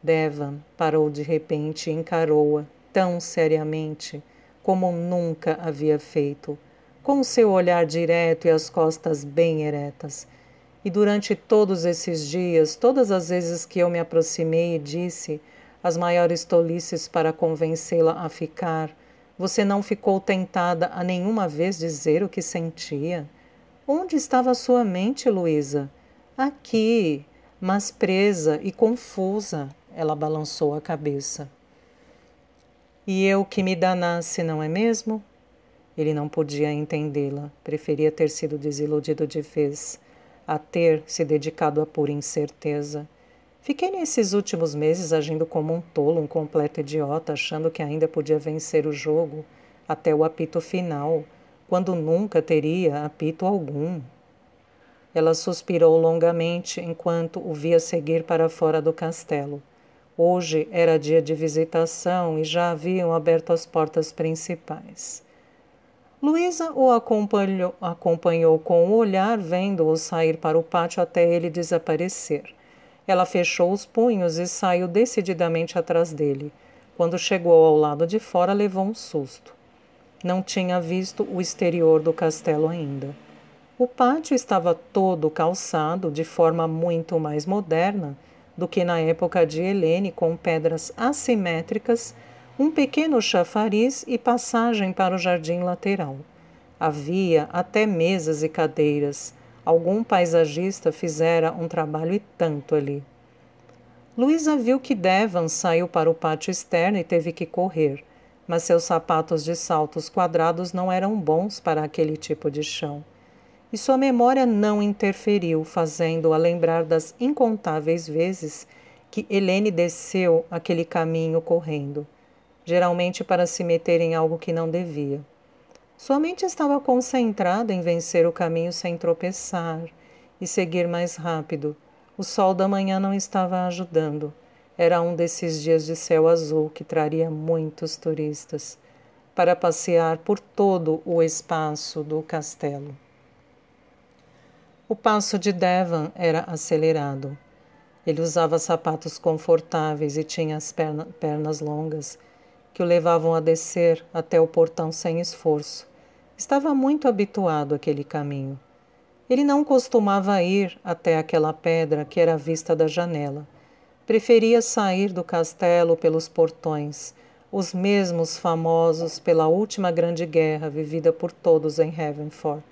Devon parou de repente e encarou-a tão seriamente como nunca havia feito, com o seu olhar direto e as costas bem eretas. E durante todos esses dias, todas as vezes que eu me aproximei e disse as maiores tolices para convencê-la a ficar, você não ficou tentada a nenhuma vez dizer o que sentia? Onde estava sua mente, Luísa? Aqui, mas presa e confusa. Ela balançou a cabeça. E eu que me danasse, não é mesmo? Ele não podia entendê-la. Preferia ter sido desiludido de vez, a ter se dedicado à pura incerteza. Fiquei nesses últimos meses agindo como um tolo, um completo idiota, achando que ainda podia vencer o jogo até o apito final, quando nunca teria apito algum. Ela suspirou longamente enquanto o via seguir para fora do castelo. Hoje era dia de visitação e já haviam aberto as portas principais. Luísa o acompanhou com o olhar, vendo-o sair para o pátio até ele desaparecer. Ela fechou os punhos e saiu decididamente atrás dele. Quando chegou ao lado de fora, levou um susto. Não tinha visto o exterior do castelo ainda. O pátio estava todo calçado de forma muito mais moderna do que na época de Helene, com pedras assimétricas, um pequeno chafariz e passagem para o jardim lateral. Havia até mesas e cadeiras. Algum paisagista fizera um trabalho e tanto ali. Luísa viu que Devon saiu para o pátio externo e teve que correr, mas seus sapatos de saltos quadrados não eram bons para aquele tipo de chão. E sua memória não interferiu, fazendo-a lembrar das incontáveis vezes que Helene desceu aquele caminho correndo, geralmente para se meter em algo que não devia. Sua mente estava concentrada em vencer o caminho sem tropeçar e seguir mais rápido. O sol da manhã não estava ajudando. Era um desses dias de céu azul que traria muitos turistas para passear por todo o espaço do castelo. O passo de Devon era acelerado. Ele usava sapatos confortáveis e tinha as pernas longas, que o levavam a descer até o portão sem esforço. Estava muito habituado àquele caminho. Ele não costumava ir até aquela pedra que era a vista da janela. Preferia sair do castelo pelos portões, os mesmos famosos pela última grande guerra vivida por todos em Havenford.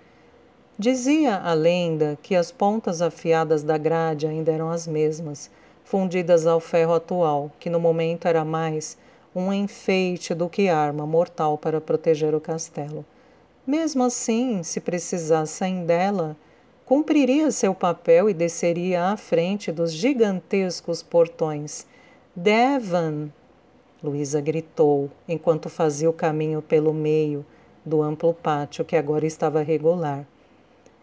Dizia a lenda que as pontas afiadas da grade ainda eram as mesmas, fundidas ao ferro atual, que no momento era mais um enfeite do que arma mortal para proteger o castelo. Mesmo assim, se precisassem dela, cumpriria seu papel e desceria à frente dos gigantescos portões. Devon! Luísa gritou, enquanto fazia o caminho pelo meio do amplo pátio que agora estava regular.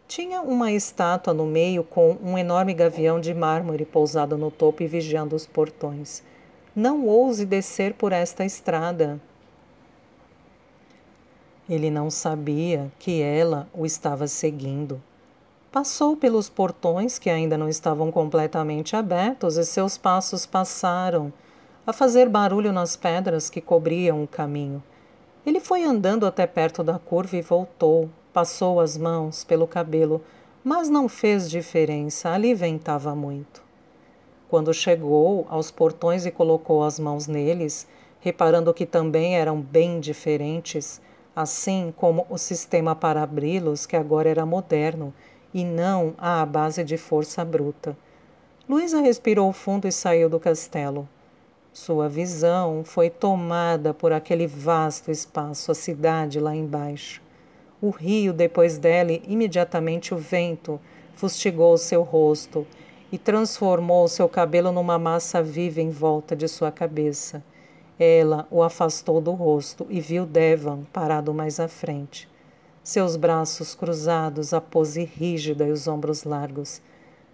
Tinha uma estátua no meio com um enorme gavião de mármore pousado no topo e vigiando os portões. Não ouse descer por esta estrada. Ele não sabia que ela o estava seguindo. Passou pelos portões que ainda não estavam completamente abertos e seus passos passaram a fazer barulho nas pedras que cobriam o caminho. Ele foi andando até perto da curva e voltou. Passou as mãos pelo cabelo, mas não fez diferença, ali ventava muito. Quando chegou aos portões e colocou as mãos neles, reparando que também eram bem diferentes, assim como o sistema para abri-los, que agora era moderno, e não à base de força bruta. Luísa respirou fundo e saiu do castelo. Sua visão foi tomada por aquele vasto espaço, a cidade lá embaixo. O rio depois dela e imediatamente o vento fustigou seu rosto e transformou seu cabelo numa massa viva em volta de sua cabeça. Ela o afastou do rosto e viu Devon parado mais à frente. Seus braços cruzados, a pose rígida e os ombros largos.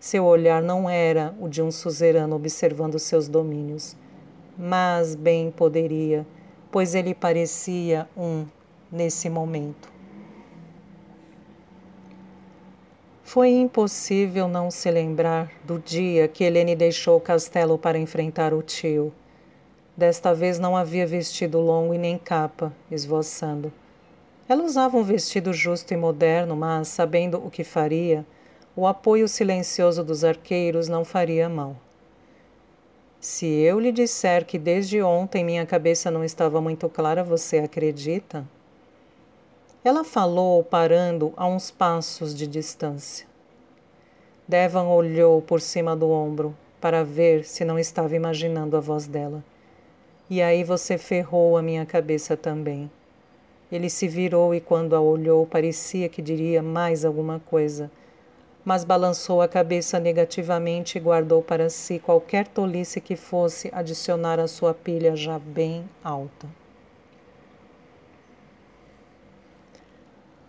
Seu olhar não era o de um suzerano observando seus domínios. Mas bem poderia, pois ele parecia nesse momento. Foi impossível não se lembrar do dia que Helene deixou o castelo para enfrentar o tio. Desta vez não havia vestido longo e nem capa, esvoaçando. Ela usava um vestido justo e moderno, mas, sabendo o que faria, o apoio silencioso dos arqueiros não faria mal. Se eu lhe disser que desde ontem minha cabeça não estava muito clara, você acredita? Ela falou, parando a uns passos de distância. Devon olhou por cima do ombro para ver se não estava imaginando a voz dela. E aí você ferrou a minha cabeça também. Ele se virou e quando a olhou parecia que diria mais alguma coisa, mas balançou a cabeça negativamente e guardou para si qualquer tolice que fosse adicionar à sua pilha já bem alta.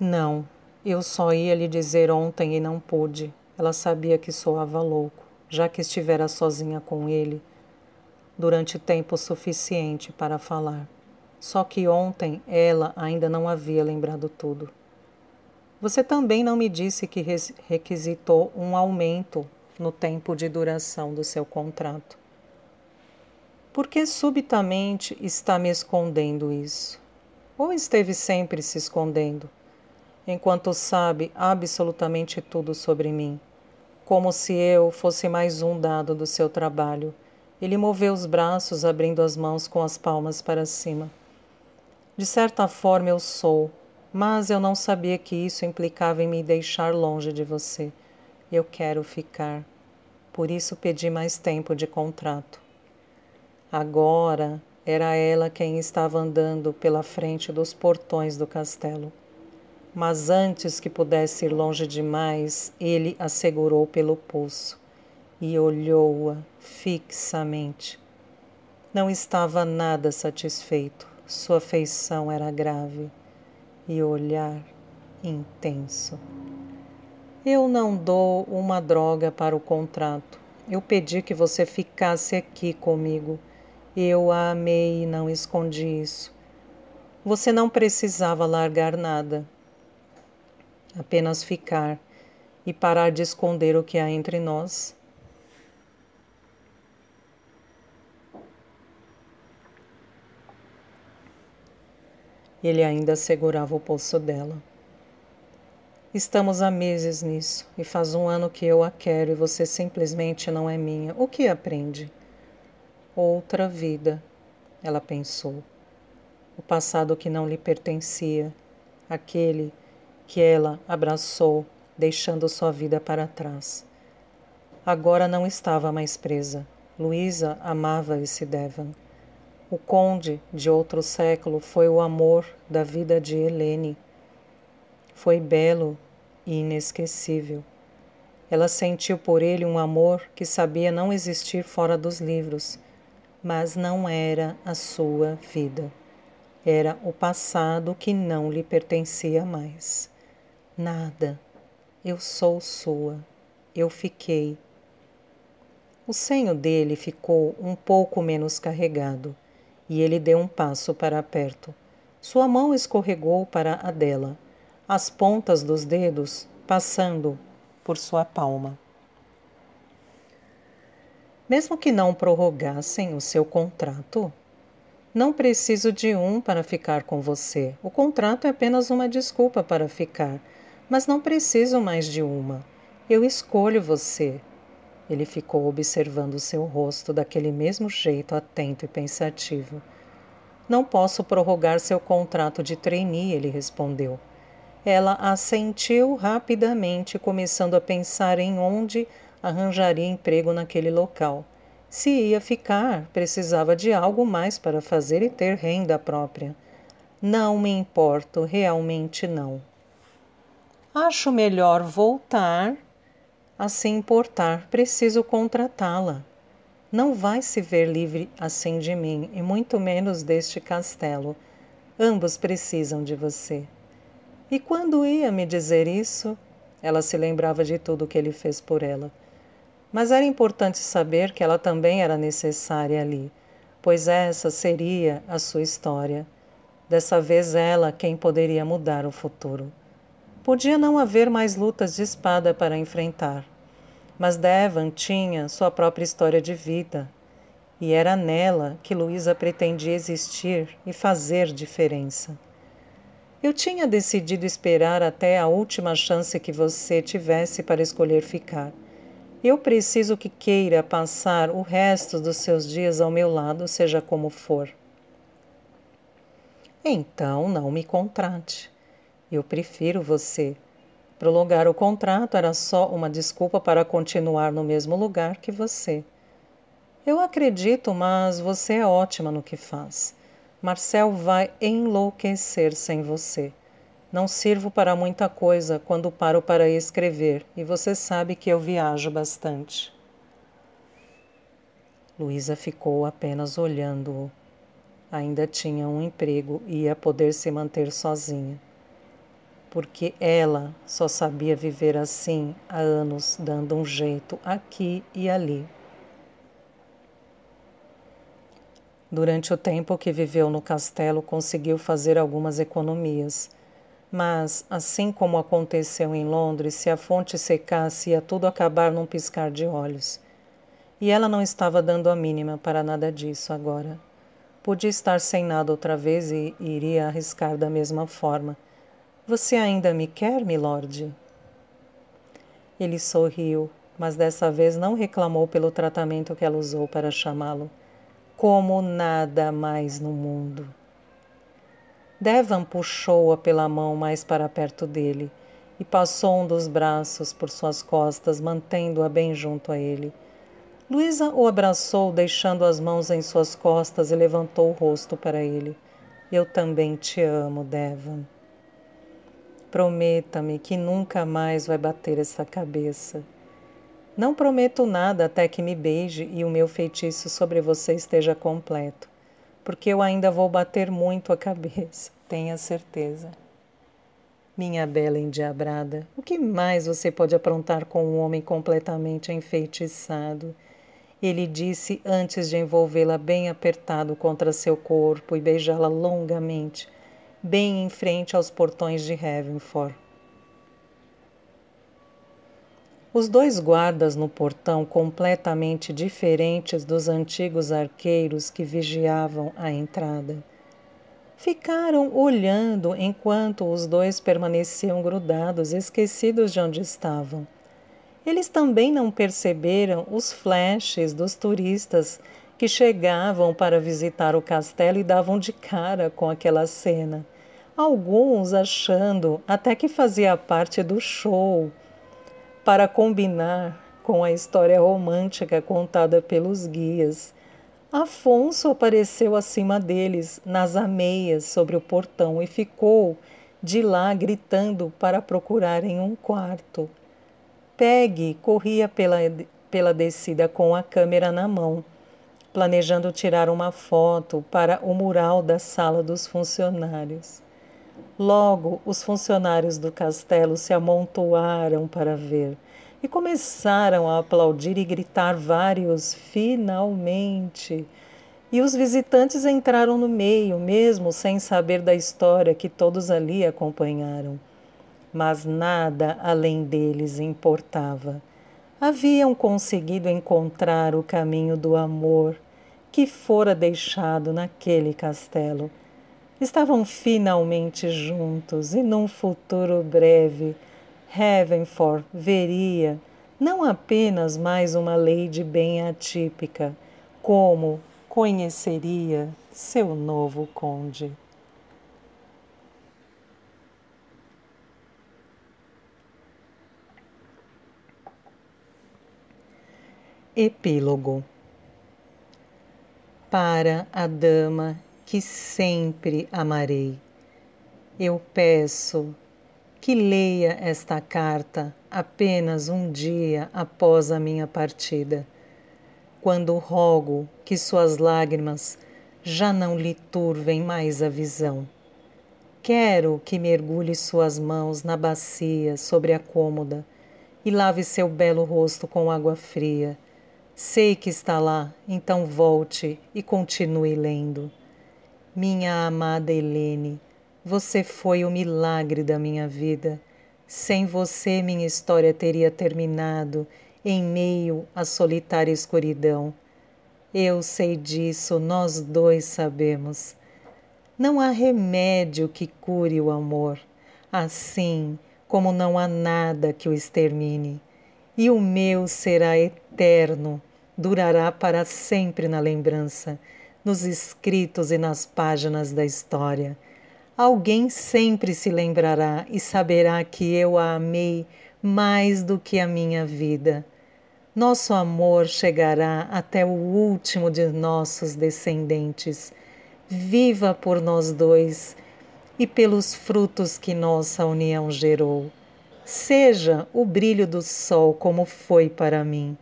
Não, eu só ia lhe dizer ontem e não pude. Ela sabia que soava louco, já que estivera sozinha com ele durante tempo suficiente para falar. Só que ontem ela ainda não havia lembrado tudo. Você também não me disse que requisitou um aumento no tempo de duração do seu contrato. Por que subitamente está me escondendo isso? Ou esteve sempre se escondendo? enquanto sabe absolutamente tudo sobre mim. Como se eu fosse mais um dado do seu trabalho. Ele moveu os braços, abrindo as mãos com as palmas para cima. De certa forma eu sou, mas eu não sabia que isso implicava em me deixar longe de você. Eu quero ficar. Por isso pedi mais tempo de contrato. Agora era ela quem estava andando pela frente dos portões do castelo. Mas antes que pudesse ir longe demais, ele a segurou pelo pulso e olhou-a fixamente. Não estava nada satisfeito. Sua feição era grave e o olhar intenso. Eu não dou uma droga para o contrato. Eu pedi que você ficasse aqui comigo. Eu a amei e não escondi isso. Você não precisava largar nada. Apenas ficar e parar de esconder o que há entre nós. Ele ainda segurava o pulso dela. Estamos há meses nisso, e faz 1 ano que eu a quero e você simplesmente não é minha. O que aprende? Outra vida, ela pensou. O passado que não lhe pertencia, aquele que ela abraçou, deixando sua vida para trás. Agora não estava mais presa. Luísa amava esse Devan. O conde de outro século foi o amor da vida de Helene. Foi belo e inesquecível. Ela sentiu por ele um amor que sabia não existir fora dos livros, mas não era a sua vida. Era o passado que não lhe pertencia mais. Nada. Eu sou sua. Eu fiquei. O senho dele ficou um pouco menos carregado e ele deu um passo para perto. Sua mão escorregou para a dela, as pontas dos dedos passando por sua palma. Mesmo que não prorrogassem o seu contrato, não preciso de um para ficar com você. O contrato é apenas uma desculpa para ficar, mas não preciso mais de uma. Eu escolho você. Ele ficou observando seu rosto daquele mesmo jeito, atento e pensativo. Não posso prorrogar seu contrato de trainee, ele respondeu. Ela assentiu rapidamente, começando a pensar em onde arranjaria emprego naquele local. Se ia ficar, precisava de algo mais para fazer e ter renda própria. Não me importo, realmente não. Acho melhor voltar a se importar. Preciso contratá-la. Não vai se ver livre assim de mim, e muito menos deste castelo. Ambos precisam de você. E quando ia me dizer isso, ela se lembrava de tudo que ele fez por ela. Mas era importante saber que ela também era necessária ali, pois essa seria a sua história. Dessa vez ela quem poderia mudar o futuro. Podia não haver mais lutas de espada para enfrentar, mas Devan tinha sua própria história de vida, e era nela que Luísa pretendia existir e fazer diferença. Eu tinha decidido esperar até a última chance que você tivesse para escolher ficar. Eu preciso que queira passar o resto dos seus dias ao meu lado, seja como for. Então, não me contrate. Eu prefiro você. Prolongar o contrato era só uma desculpa para continuar no mesmo lugar que você. Eu acredito, mas você é ótima no que faz. Marcel vai enlouquecer sem você. Não sirvo para muita coisa quando paro para escrever, e você sabe que eu viajo bastante. Luísa ficou apenas olhando-o. Ainda tinha um emprego e ia poder se manter sozinha. Porque ela só sabia viver assim há anos, dando um jeito aqui e ali. Durante o tempo que viveu no castelo, conseguiu fazer algumas economias. Mas, assim como aconteceu em Londres, se a fonte secasse, ia tudo acabar num piscar de olhos. E ela não estava dando a mínima para nada disso agora. Podia estar sem nada outra vez e iria arriscar da mesma forma. Você ainda me quer, milord? Ele sorriu, mas dessa vez não reclamou pelo tratamento que ela usou para chamá-lo. Como nada mais no mundo. Devon puxou-a pela mão mais para perto dele e passou um dos braços por suas costas, mantendo-a bem junto a ele. Luísa o abraçou, deixando as mãos em suas costas, e levantou o rosto para ele. Eu também te amo, Devon. Prometa-me que nunca mais vai bater essa cabeça. Não prometo nada até que me beije e o meu feitiço sobre você esteja completo, porque eu ainda vou bater muito a cabeça, tenha certeza. Minha bela endiabrada, o que mais você pode aprontar com um homem completamente enfeitiçado? Ele disse antes de envolvê-la bem apertado contra seu corpo e beijá-la longamente, bem em frente aos portões de Heavenford. Os dois guardas no portão, completamente diferentes dos antigos arqueiros que vigiavam a entrada, ficaram olhando enquanto os dois permaneciam grudados, esquecidos de onde estavam. Eles também não perceberam os flashes dos turistas que chegavam para visitar o castelo e davam de cara com aquela cena. Alguns achando até que fazia parte do show, para combinar com a história romântica contada pelos guias. Afonso apareceu acima deles, nas ameias sobre o portão, e ficou de lá gritando para procurarem um quarto. Peggy corria pela descida com a câmera na mão, planejando tirar uma foto para o mural da sala dos funcionários. Logo, os funcionários do castelo se amontoaram para ver e começaram a aplaudir e gritar vários "finalmente". E os visitantes entraram no meio, mesmo sem saber da história que todos ali acompanharam. Mas nada além deles importava. Haviam conseguido encontrar o caminho do amor que fora deixado naquele castelo. Estavam finalmente juntos e num futuro breve, Heavenford veria não apenas mais uma lady bem atípica, como conheceria seu novo conde. Epílogo. Para a dama que sempre amarei, eu peço que leia esta carta apenas um dia após a minha partida, quando rogo que suas lágrimas já não lhe turvem mais a visão. Quero que mergulhe suas mãos na bacia sobre a cômoda e lave seu belo rosto com água fria. Sei que está lá, então volte e continue lendo. Minha amada Helene, você foi o milagre da minha vida. Sem você, minha história teria terminado em meio à solitária escuridão. Eu sei disso, nós dois sabemos. Não há remédio que cure o amor, assim como não há nada que o extermine. E o meu será eterno, durará para sempre na lembrança, nos escritos e nas páginas da história. Alguém sempre se lembrará e saberá que eu a amei mais do que a minha vida. Nosso amor chegará até o último de nossos descendentes. Viva por nós dois e pelos frutos que nossa união gerou. Seja o brilho do sol como foi para mim.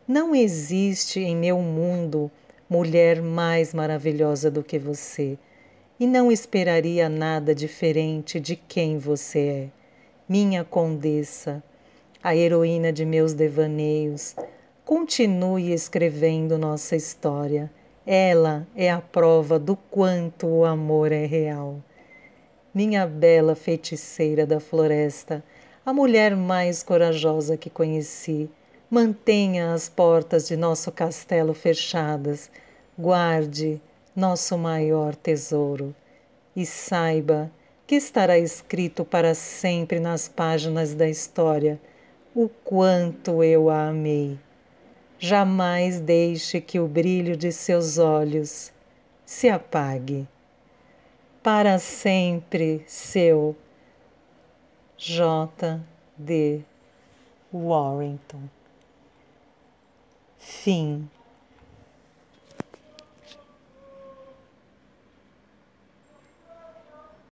Não existe em meu mundo mulher mais maravilhosa do que você, e não esperaria nada diferente de quem você é. Minha condessa, a heroína de meus devaneios, continue escrevendo nossa história. Ela é a prova do quanto o amor é real. Minha bela feiticeira da floresta, a mulher mais corajosa que conheci, mantenha as portas de nosso castelo fechadas, guarde nosso maior tesouro e saiba que estará escrito para sempre nas páginas da história o quanto eu a amei. Jamais deixe que o brilho de seus olhos se apague. Para sempre, seu J. D. Warrington. Fim.